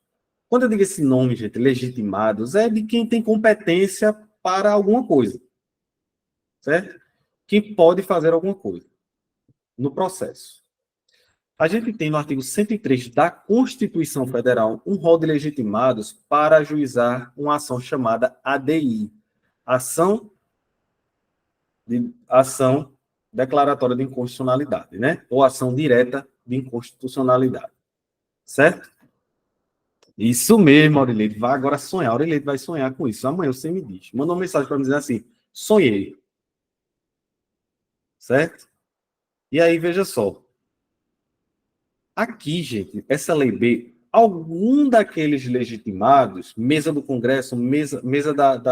Quando eu digo esse nome, gente, legitimados, é de quem tem competência para alguma coisa, certo? Que pode fazer alguma coisa no processo. A gente tem no artigo 103 da Constituição Federal um rol de legitimados para ajuizar uma ação chamada ADI, ação declaratória de inconstitucionalidade, né? Ou ação direta de inconstitucionalidade, certo? Isso mesmo, Aurelide. Vai agora sonhar. Aurelide vai sonhar com isso. Amanhã você me diz. Manda uma mensagem para me dizer assim: sonhei. Certo? E aí, veja só. Aqui, gente, essa lei B, algum daqueles legitimados, mesa do Congresso, mesa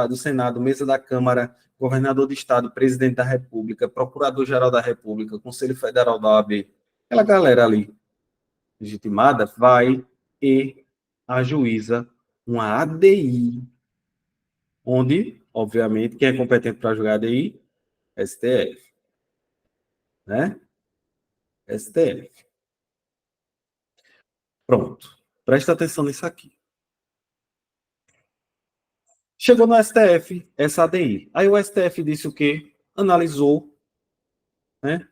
do Senado, mesa da Câmara, governador do Estado, presidente da República, procurador-geral da República, Conselho Federal da OAB, aquela galera ali legitimada, vai e ajuiza uma ADI, onde, obviamente, quem é competente para julgar ADI? STF. Né? STF. Pronto. Presta atenção nisso aqui. Chegou no STF, essa ADI. Aí o STF disse o quê? Analisou, né?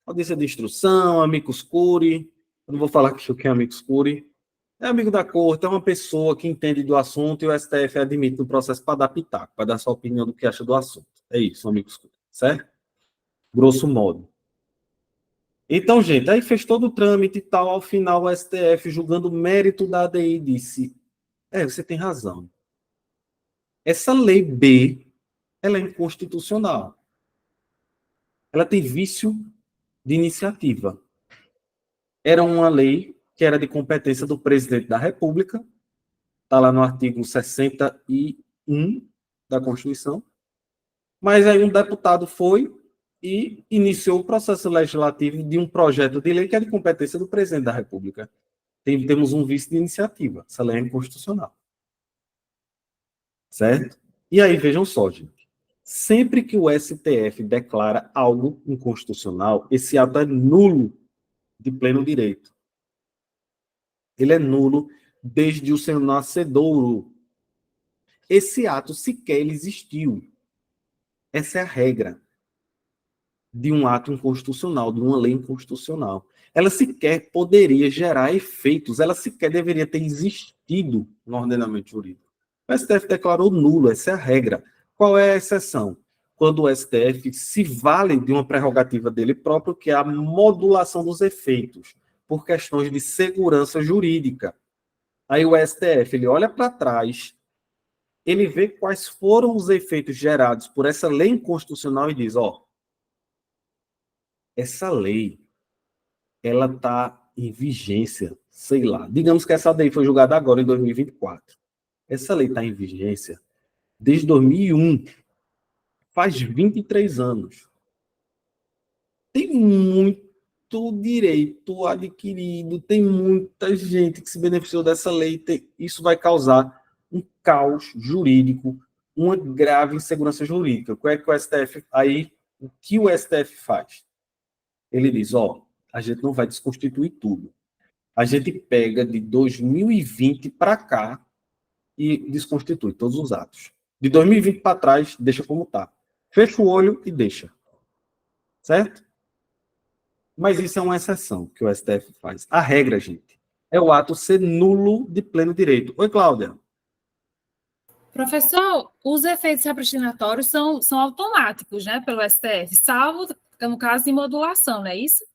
Audiência de instrução, amicus curiae. Eu não vou falar que o que é amicus curiae. É amigo da corte, é uma pessoa que entende do assunto e o STF admite no processo para dar pitaco, para dar sua opinião do que acha do assunto. É isso, amicus curiae, certo? Grosso modo. Então, gente, aí fez todo o trâmite e tal, ao final o STF, julgando o mérito da ADI, disse, você tem razão. Essa lei B, ela é inconstitucional. Ela tem vício de iniciativa. Era uma lei que era de competência do presidente da República, está lá no artigo 61 da Constituição, mas aí um deputado foi e iniciou o processo legislativo de um projeto de lei que é de competência do presidente da República. Temos um vício de iniciativa. Essa lei é inconstitucional. Certo? E aí, vejam só, gente. Sempre que o STF declara algo inconstitucional, esse ato é nulo de pleno direito. Ele é nulo desde o seu nascedouro. Esse ato sequer ele existiu. Essa é a regra de um ato inconstitucional, de uma lei inconstitucional. Ela sequer poderia gerar efeitos, ela sequer deveria ter existido no ordenamento jurídico. O STF declarou nulo, essa é a regra. Qual é a exceção? Quando o STF se vale de uma prerrogativa dele próprio, que é a modulação dos efeitos, por questões de segurança jurídica. Aí o STF, ele olha para trás, ele vê quais foram os efeitos gerados por essa lei inconstitucional e diz, essa lei, ela está em vigência, sei lá. Digamos que essa lei foi julgada agora, em 2024. Essa lei está em vigência desde 2001. Faz 23 anos. Tem muito direito adquirido, tem muita gente que se beneficiou dessa lei. Isso vai causar um caos jurídico, uma grave insegurança jurídica. Qual é que o STF... Aí, o que o STF faz? Ele diz, A gente não vai desconstituir tudo. A gente pega de 2020 para cá e desconstitui todos os atos. De 2020 para trás, deixa como está. Fecha o olho e deixa. Certo? Mas isso é uma exceção que o STF faz. A regra, gente, é o ato ser nulo de pleno direito. Oi, Cláudia. Professor, os efeitos repristinatórios são automáticos, né, pelo STF, salvo, no caso, de modulação, não é isso?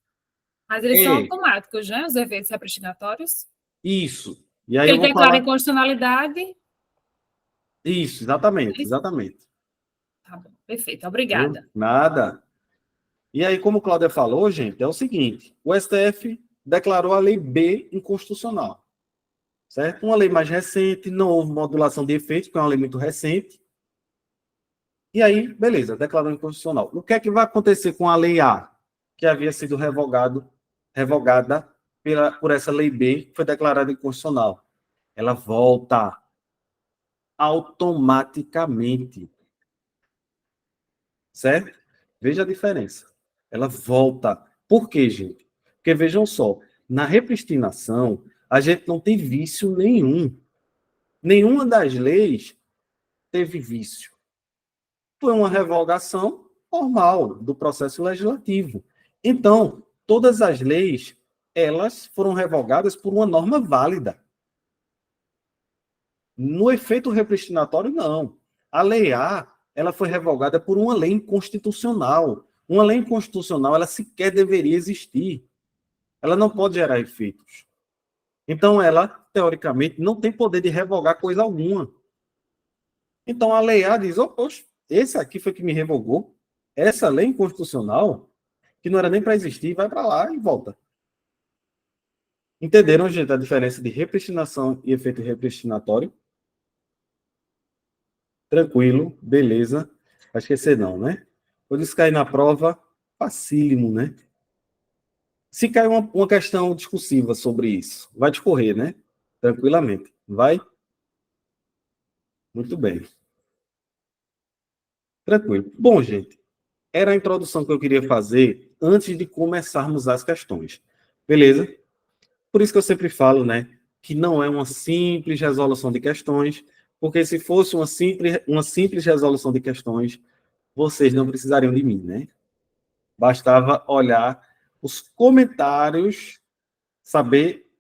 Mas eles são automáticos, né, os efeitos repristinatórios? Isso. E aí Ele eu vou declara falar... inconstitucionalidade. Isso, exatamente, exatamente. Tá bom, perfeito, obrigada. Nada. E aí, como Cláudia falou, gente, é o seguinte, o STF declarou a Lei B inconstitucional, certo? Uma lei mais recente, não houve modulação de efeitos, porque é uma lei muito recente. E aí, beleza, declarou inconstitucional. O que é que vai acontecer com a Lei A, que havia sido revogada por essa Lei B, que foi declarada inconstitucional? Ela volta automaticamente. Certo? Veja a diferença. Ela volta. Por quê, gente? Porque vejam só, na repristinação, a gente não tem vício nenhum. Nenhuma das leis teve vício. Foi uma revogação normal do processo legislativo. Então, todas as leis, elas foram revogadas por uma norma válida. No efeito repristinatório, não. A Lei A, ela foi revogada por uma lei inconstitucional. Uma lei inconstitucional, ela sequer deveria existir. Ela não pode gerar efeitos. Então, ela, teoricamente, não tem poder de revogar coisa alguma. Então, a Lei A diz, oh, poxa, esse aqui foi que me revogou. Essa lei inconstitucional, que não era nem para existir, vai para lá e volta. Entenderam, gente, a diferença de repristinação e efeito repristinatório? Tranquilo, beleza. Vai esquecer não, né? Quando isso cair na prova, facílimo, né? Se cair uma questão discursiva sobre isso, vai discorrer, né? Tranquilamente. Vai? Muito bem. Tranquilo. Bom, gente, era a introdução que eu queria fazer antes de começarmos as questões. Beleza? Por isso que eu sempre falo, né? Que não é uma simples resolução de questões, porque se fosse uma simples resolução de questões, vocês não precisariam de mim, né? Bastava olhar os comentários, saber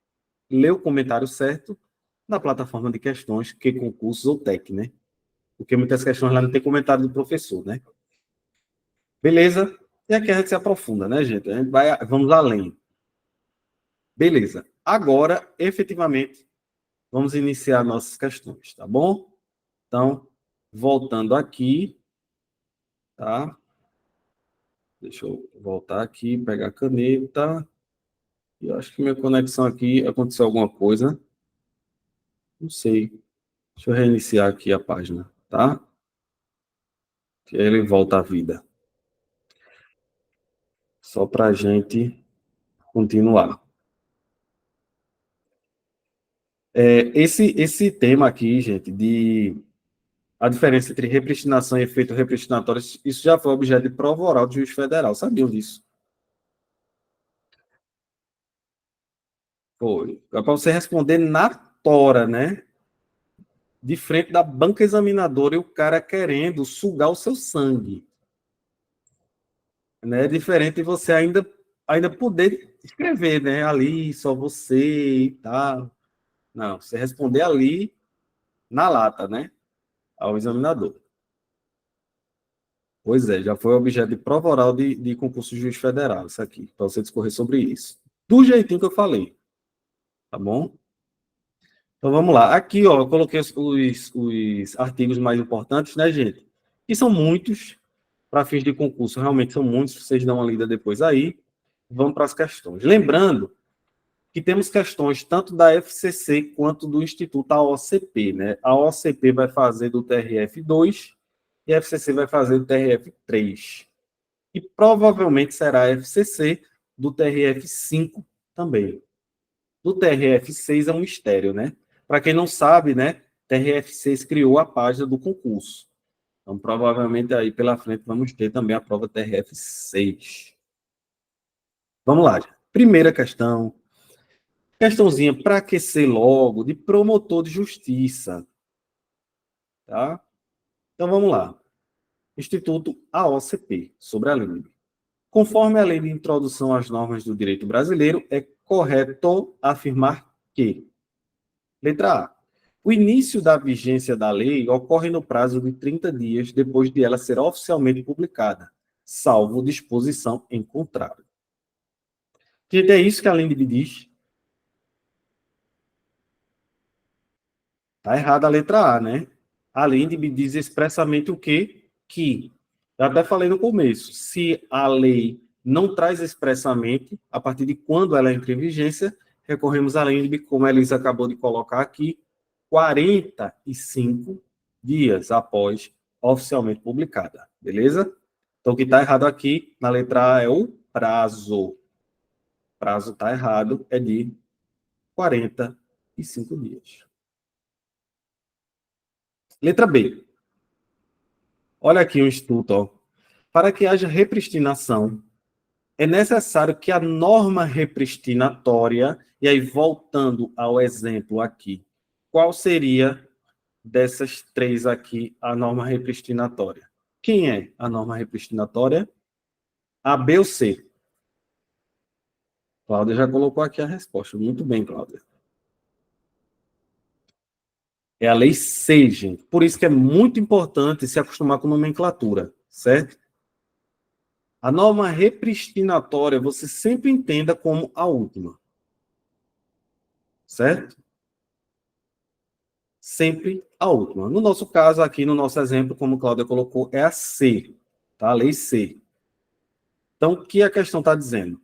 ler o comentário certo na plataforma de questões, que concursos ou TEC, né? Porque muitas questões lá não tem comentário do professor, né? Beleza? E aqui a gente se aprofunda, né, gente? Vamos além. Beleza. Agora, efetivamente, vamos iniciar nossas questões, tá bom? Então, voltando aqui, tá? Deixa eu voltar aqui, pegar a caneta. Eu acho que minha conexão aqui aconteceu alguma coisa. Não sei. Deixa eu reiniciar aqui a página, tá? Que aí ele volta à vida. Só para a gente continuar. Esse tema aqui, gente, de a diferença entre repristinação e efeito repristinatório, isso já foi objeto de prova oral do juiz federal. Sabiam disso? Foi. É para você responder na tora, né? De frente da banca examinadora e o cara querendo sugar o seu sangue. Né? É diferente de você ainda poder escrever, né? Ali, só você e tal. Não, você responder ali na lata, né? Ao examinador. Pois é, já foi objeto de prova oral de concurso de juiz federal, isso aqui, para você discorrer sobre isso. Do jeitinho que eu falei, tá bom? Então vamos lá. Aqui, ó, eu coloquei os artigos mais importantes, né, gente? E são muitos, para fins de concurso, realmente são muitos, vocês dão uma lida depois aí. Vamos para as questões. Lembrando que temos questões tanto da FCC quanto do Instituto AOCP, né? A AOCP vai fazer do TRF2 e a FCC vai fazer do TRF3. E provavelmente será a FCC do TRF5 também. Do TRF6 é um mistério, né? Para quem não sabe, né? TRF6 criou a página do concurso. Então, provavelmente aí pela frente vamos ter também a prova TRF6. Vamos lá, gente. Primeira questão. Questãozinha para aquecer logo, de promotor de justiça. Tá? Então, vamos lá. Instituto AOCP, sobre a LINDB. Conforme a Lei de Introdução às Normas do Direito Brasileiro, é correto afirmar que: letra A. O início da vigência da lei ocorre no prazo de 30 dias depois de ela ser oficialmente publicada, salvo disposição em contrário. Gente, é isso que a LINDB diz. Está errada a letra A, né? A LINDB diz expressamente o quê? Que, eu até falei no começo, se a lei não traz expressamente, a partir de quando ela entra em vigência, recorremos à LINDB, como a Elisa acabou de colocar aqui, 45 dias após oficialmente publicada, beleza? Então, o que está errado aqui, na letra A, é o prazo. O prazo está errado, é de 45 dias. Letra B. Olha aqui o instituto, ó. Para que haja repristinação, é necessário que a norma repristinatória, e aí voltando ao exemplo aqui, qual seria dessas três aqui a norma repristinatória? Quem é a norma repristinatória? A, B ou C? Cláudia já colocou aqui a resposta. Muito bem, Cláudia. É a lei C, gente. Por isso que é muito importante se acostumar com nomenclatura, certo? A norma repristinatória você sempre entenda como a última. Certo? Sempre a última. No nosso caso, aqui no nosso exemplo, como Cláudia colocou, é a C, tá? A lei C. Então, o que a questão está dizendo?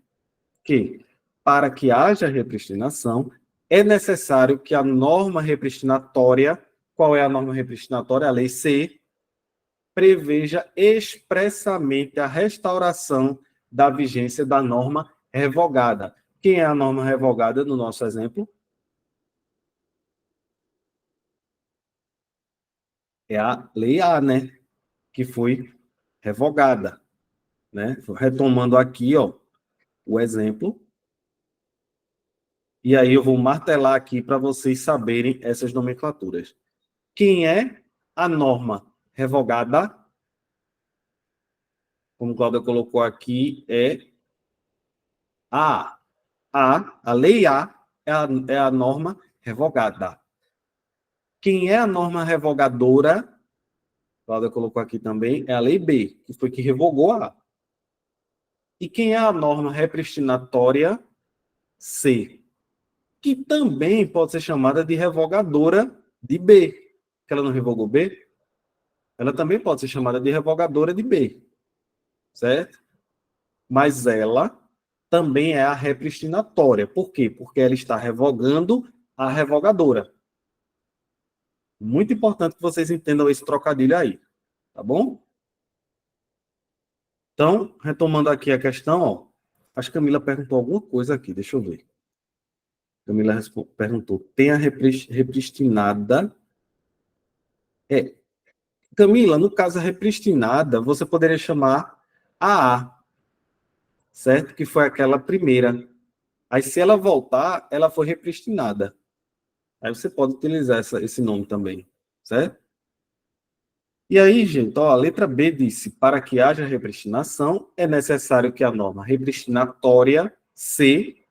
Que, para que haja repristinação, é necessário que a norma repristinatória, qual é a norma repristinatória? A lei C, preveja expressamente a restauração da vigência da norma revogada. Quem é a norma revogada no nosso exemplo? É a lei A, né? Que foi revogada, né? Retomando aqui, ó, o exemplo. E aí eu vou martelar aqui para vocês saberem essas nomenclaturas. Quem é a norma revogada? Como o Cláudio colocou aqui, é a lei A é a norma revogada. Quem é a norma revogadora? Cláudia colocou aqui também, é a lei B, que foi que revogou a A. E quem é a norma repristinatória? C, que também pode ser chamada de revogadora de B. Que ela não revogou B? Ela também pode ser chamada de revogadora de B. Certo? Mas ela também é a repristinatória. Por quê? Porque ela está revogando a revogadora. Muito importante que vocês entendam esse trocadilho aí. Tá bom? Então, retomando aqui a questão, ó. Acho que a Camila perguntou alguma coisa aqui. Deixa eu ver. Camila perguntou. Tem a repristinada? É. Camila, no caso a repristinada, você poderia chamar a, certo? Que foi aquela primeira. Aí, se ela voltar, ela foi repristinada. Aí você pode utilizar esse nome também, certo? E aí, gente, ó, a letra B disse: para que haja repristinação, é necessário que a norma repristinatória C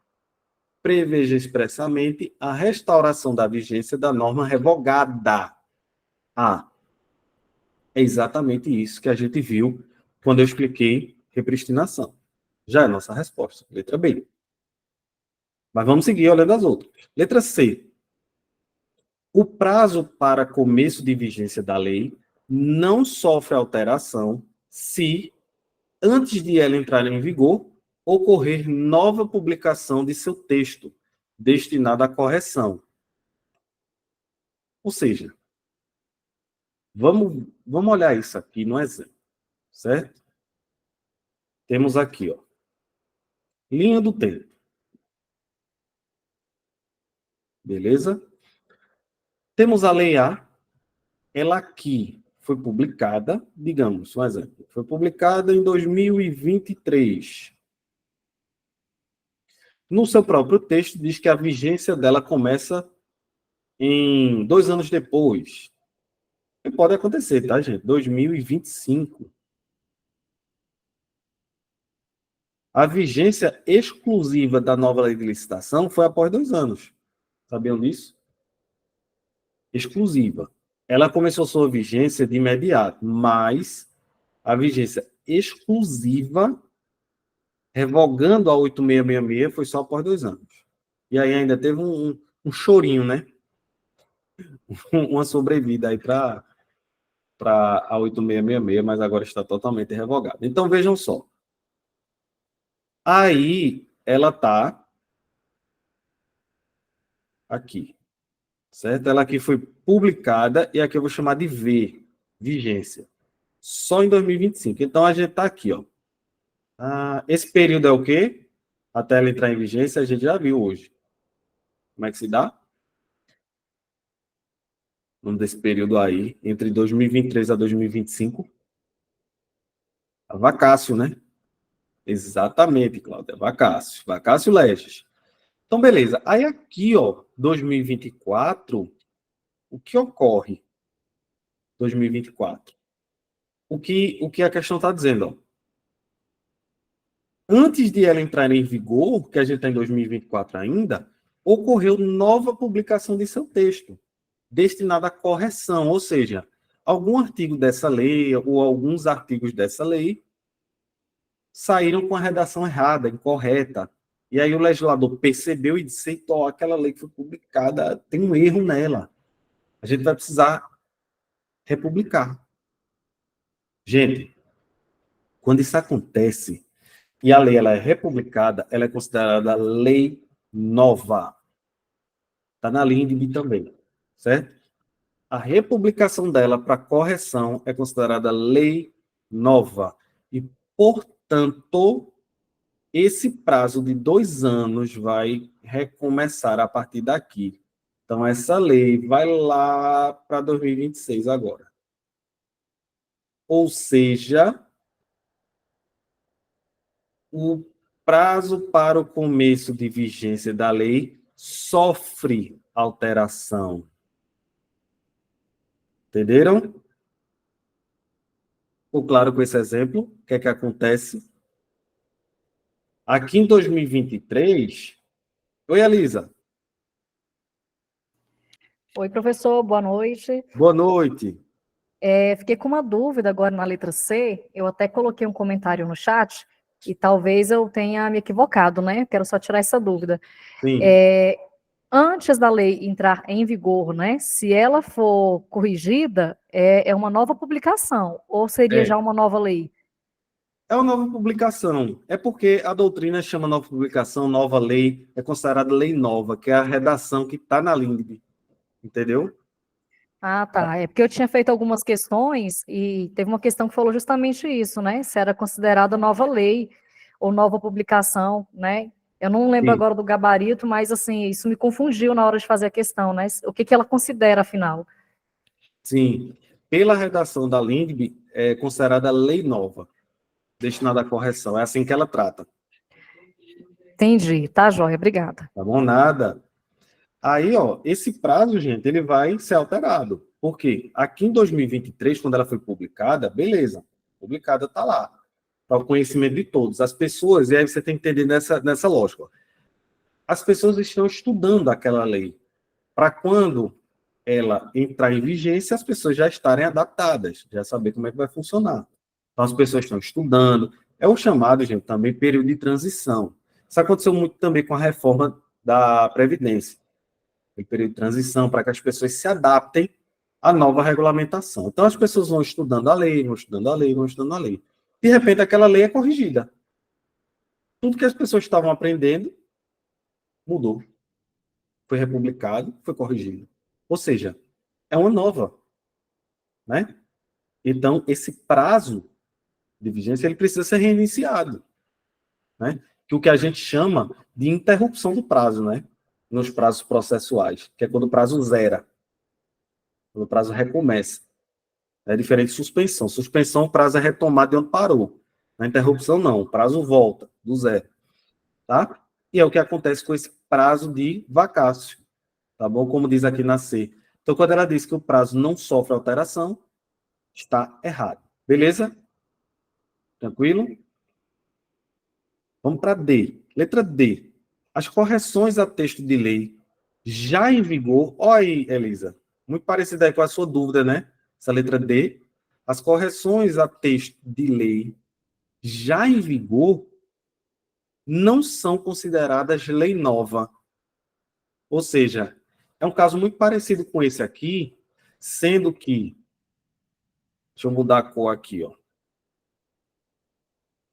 preveja expressamente a restauração da vigência da norma revogada. A. É exatamente isso que a gente viu quando eu expliquei repristinação. Já é a nossa resposta. Letra B. Mas vamos seguir olhando as outras. Letra C. O prazo para começo de vigência da lei não sofre alteração se, antes de ela entrar em vigor, ocorrer nova publicação de seu texto, destinado à correção. Ou seja, vamos olhar isso aqui no exemplo, certo? Temos aqui, ó, linha do tempo. Beleza? Temos a Lei A, ela aqui foi publicada, digamos, um exemplo, foi publicada em 2023. no seu próprio texto, diz que a vigência dela começa em 2 anos depois. E pode acontecer, tá, gente? 2025. A vigência exclusiva da nova lei de licitação foi após 2 anos. Sabiam disso? Exclusiva. Ela começou sua vigência de imediato, mas a vigência exclusiva, revogando a 8666, foi só após 2 anos. E aí ainda teve um chorinho, né? Uma sobrevida aí para a 8666, mas agora está totalmente revogada. Então, vejam só. Aí, ela está aqui, certo? Ela aqui foi publicada, e aqui eu vou chamar de V, vigência. Só em 2025. Então, a gente está aqui, ó. Esse período é o quê? Até ela entrar em vigência, a gente já viu hoje. Como é que se dá? O nome desse período aí, entre 2023 a 2025? Vacácio, né? Exatamente, Cláudia, vacácio. Vacácio legis. Então, beleza. Aí aqui, ó, 2024, o que ocorre? 2024. O que a questão está dizendo, ó. Antes de ela entrar em vigor, que a gente está em 2024 ainda, ocorreu nova publicação de seu texto, destinada à correção, ou seja, algum artigo dessa lei ou alguns artigos dessa lei saíram com a redação errada, incorreta. E aí o legislador percebeu e disse, ó, aquela lei que foi publicada tem um erro nela. A gente vai precisar republicar. Gente, quando isso acontece e a lei ela é republicada, ela é considerada lei nova. Está na LINDB também, certo? A republicação dela para correção é considerada lei nova. E, portanto, esse prazo de 2 anos vai recomeçar a partir daqui. Então, essa lei vai lá para 2026 agora. Ou seja, o prazo para o começo de vigência da lei sofre alteração. Entenderam? Ficou claro com esse exemplo? O que é que acontece? Aqui em 2023... Oi, Elisa. Oi, professor, boa noite. Boa noite. Fiquei com uma dúvida agora na letra C, eu até coloquei um comentário no chat, e talvez eu tenha me equivocado, né? Quero só tirar essa dúvida. Sim. Antes da lei entrar em vigor, né? Se ela for corrigida, é uma nova publicação, ou seria já uma nova lei? É uma nova publicação. É porque a doutrina chama nova publicação, nova lei, é considerada lei nova, que é a redação que está na LINDB. Entendeu? Ah, tá. É porque eu tinha feito algumas questões e teve uma questão que falou justamente isso, né? Se era considerada nova lei ou nova publicação, né? Eu não lembro agora do gabarito, mas assim, isso me confundiu na hora de fazer a questão, né? O que ela considera, afinal? Sim. Pela redação da LINDB, é considerada lei nova, destinada à correção. É assim que ela trata. Entendi. Tá, joia. Obrigada. Tá bom? Nada. Aí, ó, esse prazo, gente, ele vai ser alterado. Por quê? Aqui em 2023, quando ela foi publicada, beleza. Publicada tá lá. Para o conhecimento de todos. As pessoas, e aí você tem que entender nessa lógica. As pessoas estão estudando aquela lei. Para quando ela entrar em vigência, as pessoas já estarem adaptadas, já saber como é que vai funcionar. Então, as pessoas estão estudando. É o chamado, gente, também período de transição. Isso aconteceu muito também com a reforma da Previdência. O período de transição, para que as pessoas se adaptem à nova regulamentação. Então, as pessoas vão estudando a lei, vão estudando a lei, vão estudando a lei. De repente, aquela lei é corrigida. Tudo que as pessoas estavam aprendendo mudou. Foi republicado, foi corrigido. Ou seja, é uma nova, né? Então, esse prazo de vigência ele precisa ser reiniciado, né? Que o que a gente chama de interrupção do prazo, né? Nos prazos processuais, que é quando o prazo zera, quando o prazo recomeça. É diferente de suspensão. Suspensão, o prazo é retomado de onde parou. Na interrupção, não. O prazo volta do zero. Tá? E é o que acontece com esse prazo de vacácio, tá bom? Como diz aqui na C. Então, quando ela diz que o prazo não sofre alteração, está errado. Beleza? Tranquilo? Vamos para D. Letra D. As correções a texto de lei já em vigor. Olha aí, Elisa. Muito parecida aí com a sua dúvida, né? Essa letra D. As correções a texto de lei já em vigor não são consideradas lei nova. Ou seja, é um caso muito parecido com esse aqui, sendo que... Deixa eu mudar a cor aqui, ó.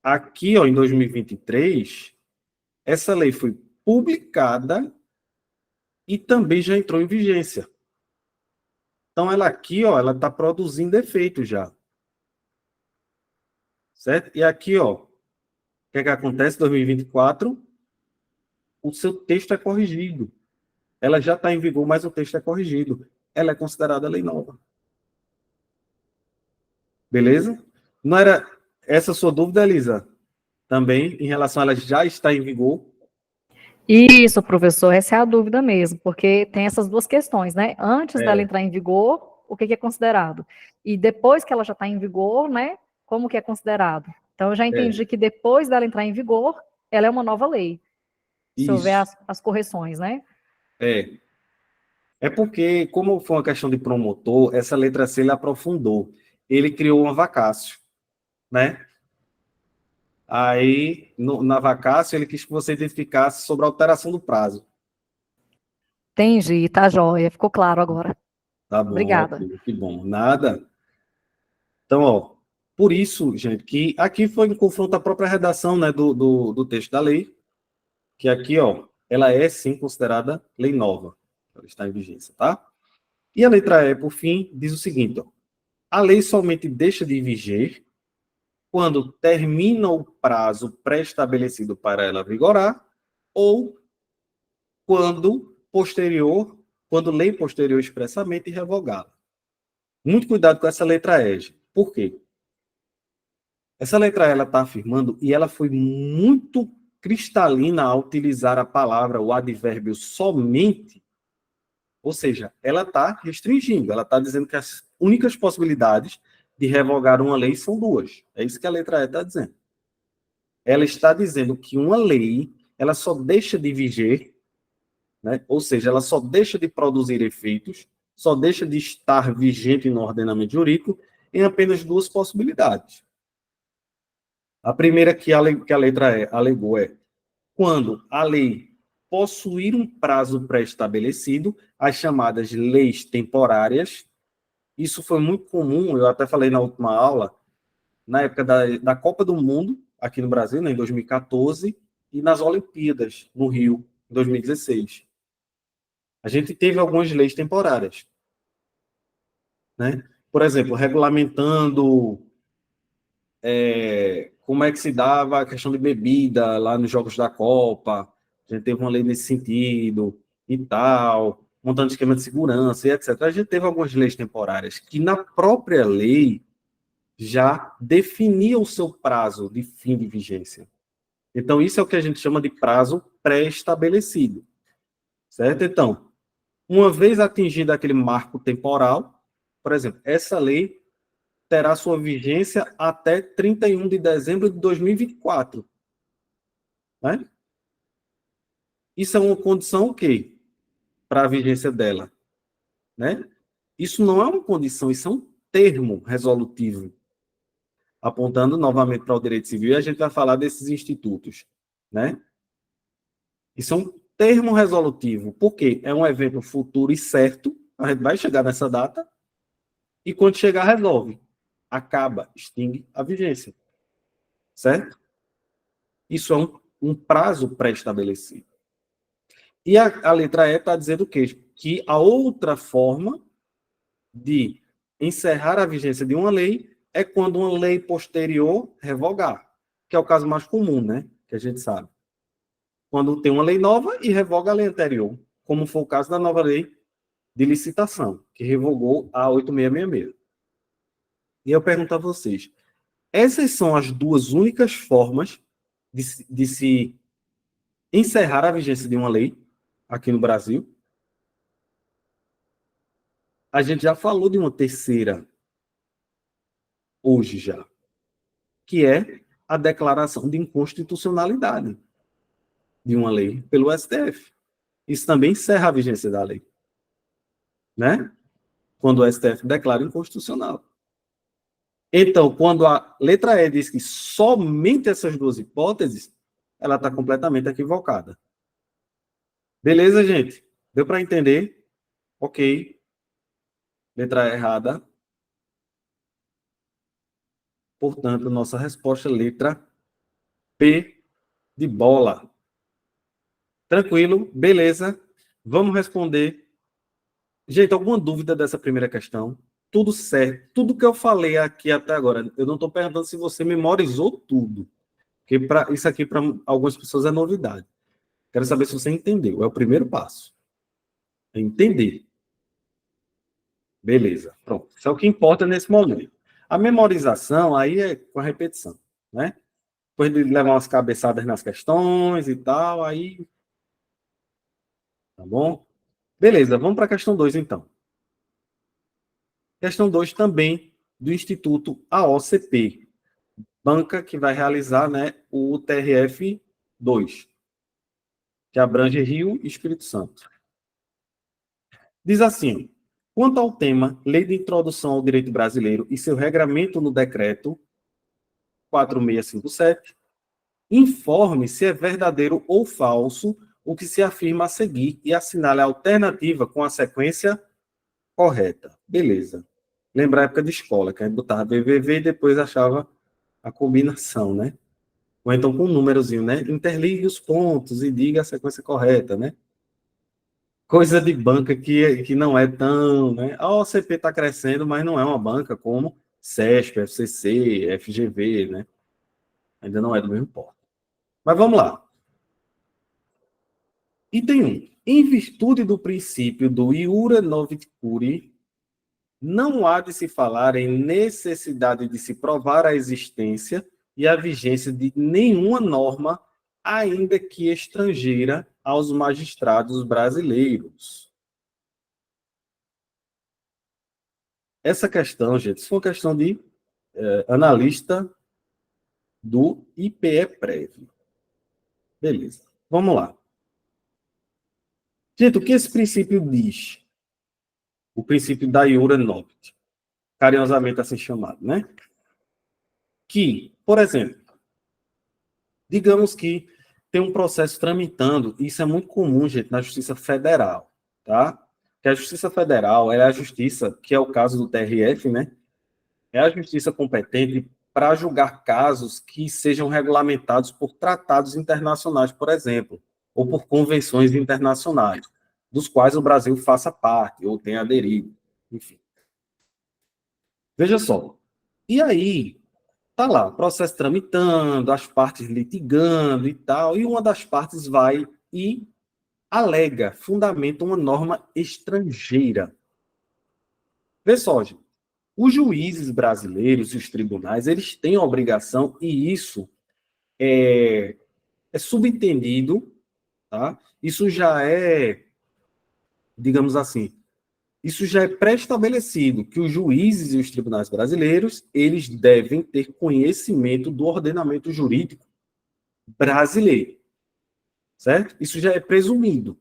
Aqui, ó, em 2023, essa lei foi publicada e também já entrou em vigência. Então, ela aqui, ó, ela está produzindo efeito já. Certo? E aqui, ó, o que é que acontece em 2024? O seu texto é corrigido. Ela já está em vigor, mas o texto é corrigido. Ela é considerada lei nova. Beleza? Não era essa a sua dúvida, Elisa? Também, em relação a ela já está em vigor? Isso, professor, essa é a dúvida mesmo, porque tem essas duas questões, né? Antes dela entrar em vigor, o que é considerado? E depois que ela já está em vigor, né? Como que é considerado? Então, eu já entendi que depois dela entrar em vigor, ela é uma nova lei. Se houver as correções, né? É porque, como foi uma questão de promotor, essa letra C ele aprofundou. Ele criou uma vacácio, né? Aí, na vacácio, ele quis que você identificasse sobre a alteração do prazo. Entendi, tá joia. Ficou claro agora. Tá bom, Obrigada. ótimo, que bom. Nada. Então, ó, por isso, gente, que aqui foi em confronto à própria redação, né, do texto da lei, que aqui, ó, ela é, sim, considerada lei nova. Ela está em vigência, tá? E a letra E, por fim, diz o seguinte, ó, a lei somente deixa de viger quando termina o prazo pré-estabelecido para ela vigorar ou quando lei posterior expressamente revogada. Muito cuidado com essa letra E. Por quê? Essa letra E ela está afirmando, e ela foi muito cristalina ao utilizar a palavra, o advérbio somente, ou seja, ela está restringindo, ela está dizendo que as únicas possibilidades de revogar uma lei são duas. É isso que a letra E está dizendo. Ela está dizendo que uma lei, ela só deixa de viger, né? Ou seja, ela só deixa de produzir efeitos, só deixa de estar vigente no ordenamento jurídico em apenas duas possibilidades. A primeira que a letra E alegou é quando a lei possuir um prazo pré-estabelecido, as chamadas leis temporárias. Isso foi muito comum, eu até falei na última aula, na época da Copa do Mundo, aqui no Brasil, né, em 2014, e nas Olimpíadas, no Rio, em 2016. A gente teve algumas leis temporárias, né? Por exemplo, regulamentando como é que se dava a questão de bebida lá nos Jogos da Copa. A gente teve uma lei nesse sentido e tal, montando esquema de segurança e etc. A gente teve algumas leis temporárias que, na própria lei, já definia o seu prazo de fim de vigência. Então, isso é o que a gente chama de prazo pré-estabelecido. Certo? Então, uma vez atingido aquele marco temporal, por exemplo, essa lei terá sua vigência até 31 de dezembro de 2024. Né? Isso é uma condição o quê? Para a vigência dela. Né? Isso não é uma condição, isso é um termo resolutivo. Apontando novamente para o direito civil, e a gente vai falar desses institutos. Né? Isso é um termo resolutivo, porque é um evento futuro e certo, a gente vai chegar nessa data, e quando chegar, resolve. Acaba, extingue a vigência. Certo? Isso é um prazo pré-estabelecido. E a letra E está dizendo o quê? Que a outra forma de encerrar a vigência de uma lei é quando uma lei posterior revogar, que é o caso mais comum, né? Que a gente sabe. Quando tem uma lei nova e revoga a lei anterior, como foi o caso da nova lei de licitação, que revogou a 8666. E eu pergunto a vocês, essas são as duas únicas formas de se encerrar a vigência de uma lei aqui no Brasil. A gente já falou de uma terceira hoje já, que é a declaração de inconstitucionalidade de uma lei pelo STF. Isso também encerra a vigência da lei, né? Quando o STF declara inconstitucional. Então, quando a letra E diz que somente essas duas hipóteses, ela está completamente equivocada. Beleza, gente? Deu para entender? Ok. Letra E errada. Portanto, nossa resposta é letra P de bola. Tranquilo? Beleza. Vamos responder. Gente, alguma dúvida dessa primeira questão? Tudo certo. Tudo que eu falei aqui até agora, eu não estou perguntando se você memorizou tudo. Porque isso aqui, para algumas pessoas, é novidade. Quero saber se você entendeu. É o primeiro passo. É entender. Beleza. Pronto. Isso é o que importa nesse momento. A memorização, aí é com a repetição, né? Depois de levar umas cabeçadas nas questões e tal, aí... Tá bom? Beleza, vamos para a questão 2, então. Questão 2 também do Instituto AOCP, banca que vai realizar, né, o TRF2, que abrange Rio e Espírito Santo. Diz assim, quanto ao tema Lei de Introdução ao Direito Brasileiro e seu regramento no Decreto 4657, informe se é verdadeiro ou falso o que se afirma a seguir e assinale a alternativa com a sequência correta. Beleza. Lembra a época de escola, que a gente botava VVV e depois achava a combinação, né? Ou então com um númerozinho, né? Interligue os pontos e diga a sequência correta, né? Coisa de banca que não é tão, né? A OCP está crescendo, mas não é uma banca como CESP, FCC, FGV, né? Ainda não é do mesmo porte. Mas vamos lá. Item 1. Em virtude do princípio do iura novit curiae, não há de se falar em necessidade de se provar a existência e a vigência de nenhuma norma, ainda que estrangeira, aos magistrados brasileiros. Essa questão, gente, isso foi uma questão de analista do IPE-PREV. Beleza, vamos lá. Gente, o que esse princípio diz? O princípio da iura novit, carinhosamente assim chamado, né? Que, por exemplo, digamos que tem um processo tramitando, e isso é muito comum, gente, na Justiça Federal, tá? Que a Justiça Federal é a justiça, que é o caso do TRF, né? É a justiça competente para julgar casos que sejam regulamentados por tratados internacionais, por exemplo, ou por convenções internacionais, dos quais o Brasil faça parte, ou tenha aderido, enfim. Veja só. E aí, tá lá, o processo tramitando, as partes litigando e tal, e uma das partes vai e alega, fundamenta uma norma estrangeira. Vê só, gente, os juízes brasileiros e os tribunais, eles têm a obrigação, e isso é subentendido, tá? Isso já é, digamos assim, isso já é pré-estabelecido, que os juízes e os tribunais brasileiros, eles devem ter conhecimento do ordenamento jurídico brasileiro, certo? Isso já é presumido,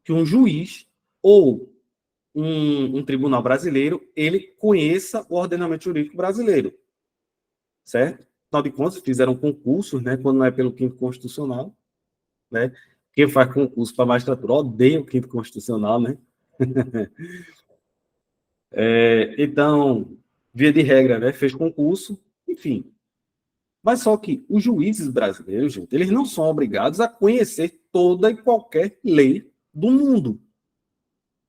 que um juiz ou um tribunal brasileiro, ele conheça o ordenamento jurídico brasileiro, certo? Afinal de contas, fizeram concursos, né, quando não é pelo quinto constitucional, né? Quem faz concurso para magistratura odeia o quinto constitucional, né? Então, via de regra, né, fez concurso, enfim. Mas só que os juízes brasileiros, gente, eles não são obrigados a conhecer toda e qualquer lei do mundo.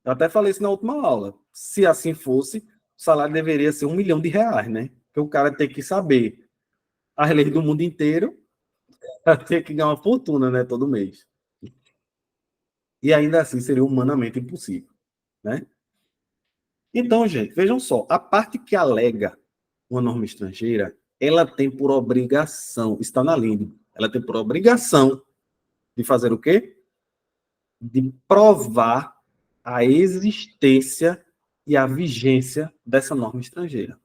Eu até falei isso na última aula. Se assim fosse, o salário deveria ser R$1 milhão, né? Porque o cara tem que saber as leis do mundo inteiro, para ter que ganhar uma fortuna, né, todo mês. E ainda assim seria humanamente impossível, né? Então, gente, vejam só, a parte que alega uma norma estrangeira, ela tem por obrigação, está na LINDB, ela tem por obrigação De fazer o quê? De provar a existência e a vigência dessa norma estrangeira.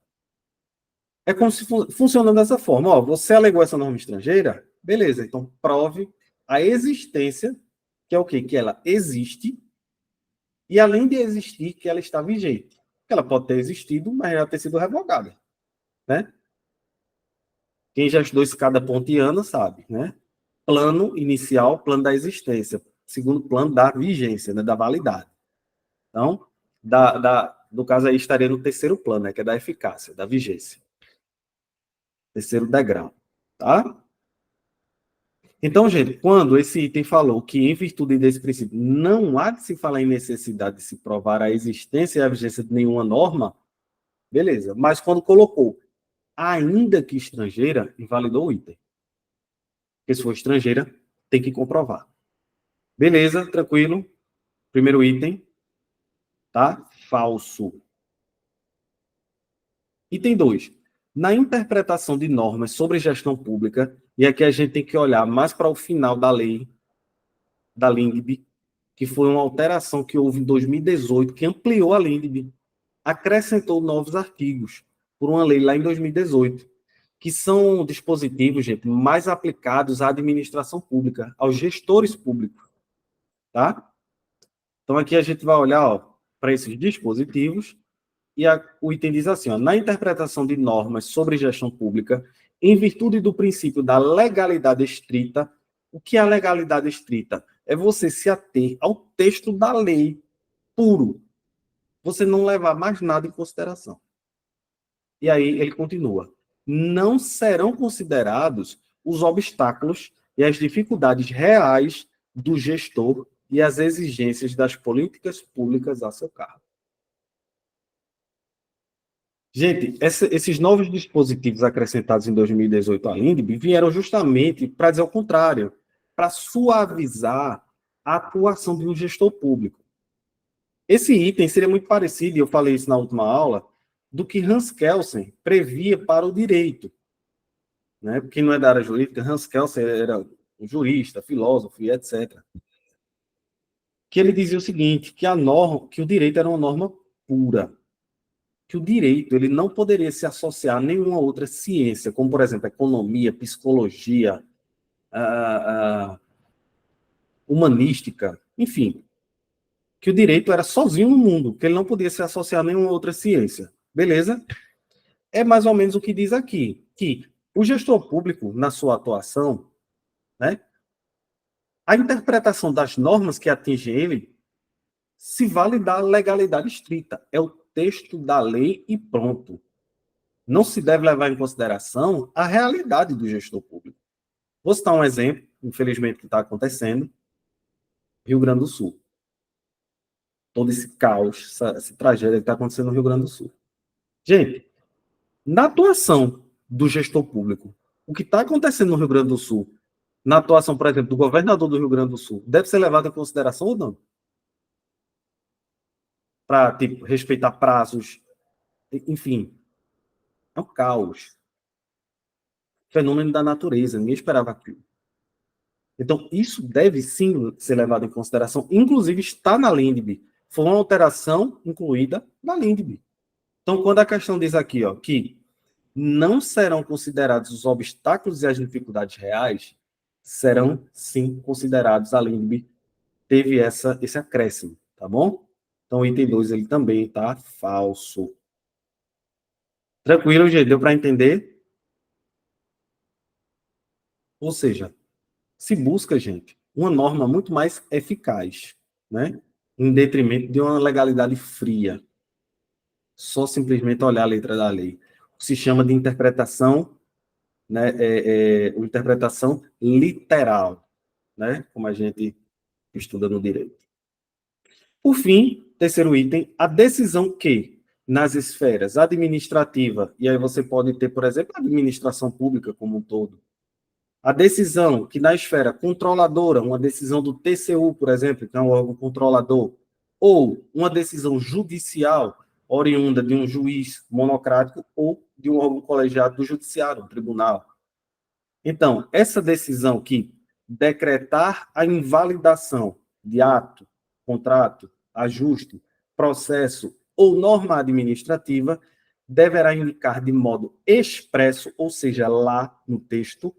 É como se funciona dessa forma. Ó, você alegou essa norma estrangeira? Beleza, então prove a existência, que é o quê? Que ela existe, e além de existir, que ela está vigente. Ela pode ter existido, mas já ter sido revogada, né? Quem já estudou escada pontiana sabe, né? Plano inicial, plano da existência. Segundo plano da vigência, né? Da validade. Então, no caso aí, estaria no terceiro plano, né? Que é da eficácia, da vigência. Terceiro degrau, tá? Então, gente, quando esse item falou que, em virtude desse princípio, não há de se falar em necessidade de se provar a existência e a vigência de nenhuma norma, beleza. Mas quando colocou, ainda que estrangeira, invalidou o item. Porque se for estrangeira, tem que comprovar. Beleza, tranquilo. Primeiro item, tá? Falso. Item 2. Na interpretação de normas sobre gestão pública, e aqui a gente tem que olhar mais para o final da lei, da LINDB, que foi uma alteração que houve em 2018, que ampliou a LINDB, acrescentou novos artigos, por uma lei lá em 2018, que são dispositivos, gente, mais aplicados à administração pública, aos gestores públicos, tá? Então, aqui a gente vai olhar para esses dispositivos, e o item diz assim, ó, na interpretação de normas sobre gestão pública, em virtude do princípio da legalidade estrita, o que é a legalidade estrita? É você se ater ao texto da lei puro. Você não levar mais nada em consideração. E aí ele continua. Não serão considerados os obstáculos e as dificuldades reais do gestor e as exigências das políticas públicas a seu cargo. Gente, esses novos dispositivos acrescentados em 2018 à LINDB vieram justamente para dizer o contrário, para suavizar a atuação de um gestor público. Esse item seria muito parecido, e eu falei isso na última aula, do que Hans Kelsen previa para o direito. Né? Quem não é da área jurídica, Hans Kelsen era um jurista, filósofo e etc. Que ele dizia o seguinte, que o direito era uma norma pura. Que o direito ele não poderia se associar a nenhuma outra ciência, como, por exemplo, economia, psicologia, humanística, enfim. Que o direito era sozinho no mundo, que ele não podia se associar a nenhuma outra ciência. Beleza? É mais ou menos o que diz aqui, que o gestor público, na sua atuação, né, a interpretação das normas que atingem ele se vale da legalidade estrita. É o texto da lei e pronto. Não se deve levar em consideração a realidade do gestor público. Vou citar um exemplo, infelizmente, que está acontecendo. Rio Grande do Sul. Todo esse caos, essa tragédia que está acontecendo no Rio Grande do Sul. Gente, na atuação do gestor público, o que está acontecendo no Rio Grande do Sul, na atuação, por exemplo, do governador do Rio Grande do Sul, deve ser levado em consideração ou não? Para, tipo, respeitar prazos, enfim. É um caos. Fenômeno da natureza, ninguém esperava aquilo. Então, isso deve sim ser levado em consideração, inclusive está na LINDB. Foi uma alteração incluída na LINDB. Então, quando a questão diz aqui, ó, que não serão considerados os obstáculos e as dificuldades reais, serão sim considerados. A LINDB teve esse acréscimo, tá bom? Então, o item 2 ele também está falso. Tranquilo, gente? Deu para entender? Ou seja, se busca, gente, uma norma muito mais eficaz, né? Em detrimento de uma legalidade fria. Só simplesmente olhar a letra da lei. O que se chama de interpretação, né? Interpretação literal, né? Como a gente estuda no direito. Por fim, terceiro item, a decisão que, nas esferas administrativa, e aí você pode ter, por exemplo, a administração pública como um todo, a decisão que na esfera controladora, uma decisão do TCU, por exemplo, que é um órgão controlador, ou uma decisão judicial oriunda de um juiz monocrático ou de um órgão colegiado do judiciário, um tribunal. Então, essa decisão que decretar a invalidação de ato, contrato, ajuste, processo ou norma administrativa, deverá indicar de modo expresso, ou seja, lá no texto,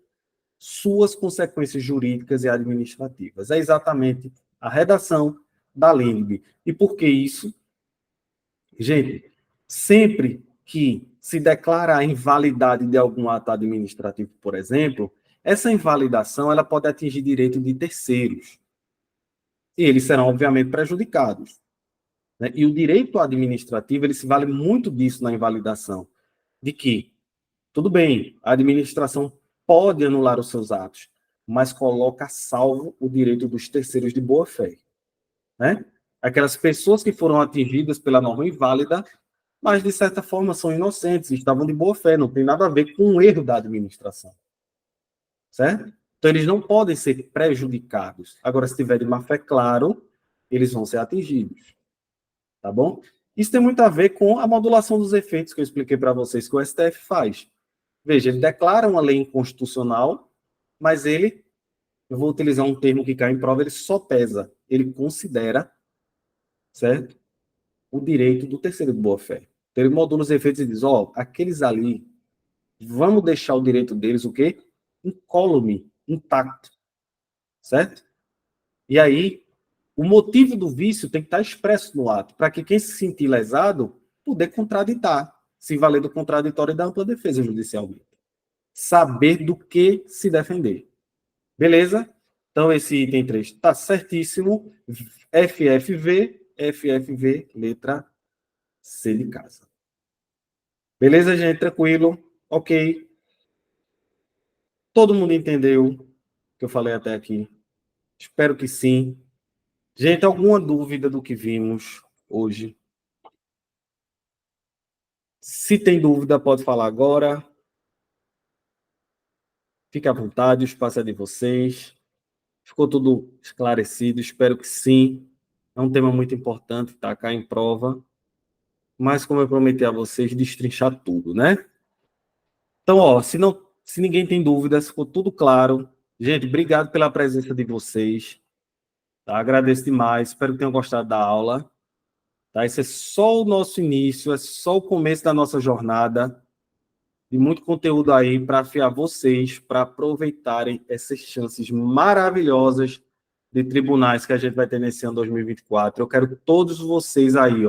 suas consequências jurídicas e administrativas. É exatamente a redação da LINDB. E por que isso? Gente, sempre que se declara a invalidade de algum ato administrativo, por exemplo, essa invalidação ela pode atingir direito de terceiros. E eles serão, obviamente, prejudicados. Né? E o direito administrativo, ele se vale muito disso na invalidação. De que, tudo bem, a administração pode anular os seus atos, mas coloca a salvo o direito dos terceiros de boa-fé. Né? Aquelas pessoas que foram atingidas pela norma inválida, mas, de certa forma, são inocentes, estavam de boa-fé, não tem nada a ver com o erro da administração. Certo? Então, eles não podem ser prejudicados. Agora, se tiver de má-fé, claro, eles vão ser atingidos. Tá bom? Isso tem muito a ver com a modulação dos efeitos que eu expliquei para vocês que o STF faz. Veja, ele declara uma lei inconstitucional, mas ele, eu vou utilizar um termo que cai em prova, ele só pesa, ele considera, certo? O direito do terceiro de boa-fé. Então, ele modula os efeitos e diz, aqueles ali, vamos deixar o direito deles, o quê? Incólume, intacto, certo? E aí, o motivo do vício tem que estar expresso no ato, para que quem se sentir lesado poder contraditar, se valer do contraditório e da ampla defesa judicialmente. Saber do que se defender. Beleza? Então, esse item 3 está certíssimo. FFV, letra C de casa. Beleza, gente? Tranquilo? Ok. Todo mundo entendeu o que eu falei até aqui? Espero que sim. Gente, alguma dúvida do que vimos hoje? Se tem dúvida, pode falar agora. Fique à vontade, o espaço é de vocês. Ficou tudo esclarecido? Espero que sim. É um tema muito importante, tá? Cá em prova. Mas, como eu prometi a vocês, destrinchar tudo, né? Então, se ninguém tem dúvidas, ficou tudo claro. Gente, obrigado pela presença de vocês. Tá? Agradeço demais. Espero que tenham gostado da aula. Tá? Esse é só o nosso início, é só o começo da nossa jornada. E muito conteúdo aí para afiar vocês, para aproveitarem essas chances maravilhosas de tribunais que a gente vai ter nesse ano 2024. Eu quero todos vocês aí,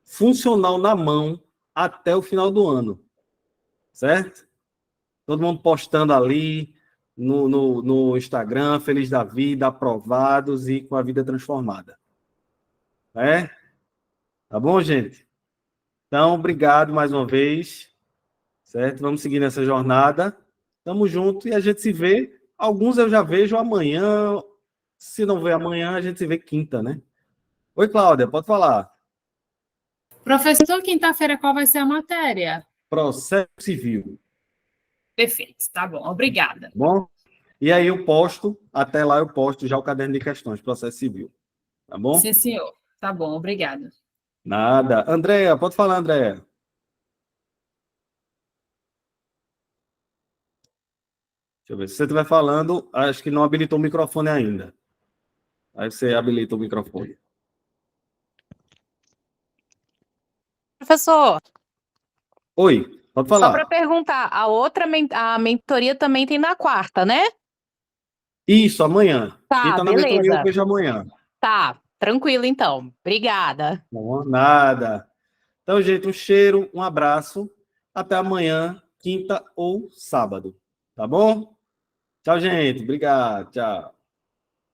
funcional na mão até o final do ano. Certo? Todo mundo postando ali no Instagram, feliz da vida, aprovados e com a vida transformada. Tá bom, gente? Então, obrigado mais uma vez. Certo? Vamos seguir nessa jornada. Tamo junto e a gente se vê. Alguns eu já vejo amanhã. Se não vê amanhã, a gente se vê quinta, né? Oi, Cláudia, pode falar. Professor, quinta-feira qual vai ser a matéria? Processo civil. Perfeito, tá bom, obrigada. Tá bom? E aí eu posto, até lá eu posto já o caderno de questões, processo civil. Tá bom? Sim, senhor. Tá bom, obrigada. Nada. Andréa, pode falar, Andréa. Deixa eu ver. Se você estiver falando, acho que não habilitou o microfone ainda. Aí você habilita o microfone. Professor, Oi, pode só para falar. perguntar, a mentoria também tem na quarta, né? Isso, amanhã. Tá, Quem está na mentoria, eu beleza. vejo amanhã. Tá, tranquilo então. Obrigada. Não, nada. Então, gente, um cheiro, um abraço. Até amanhã, quinta ou sábado. Tá bom? Tchau, gente. Obrigado. Tchau.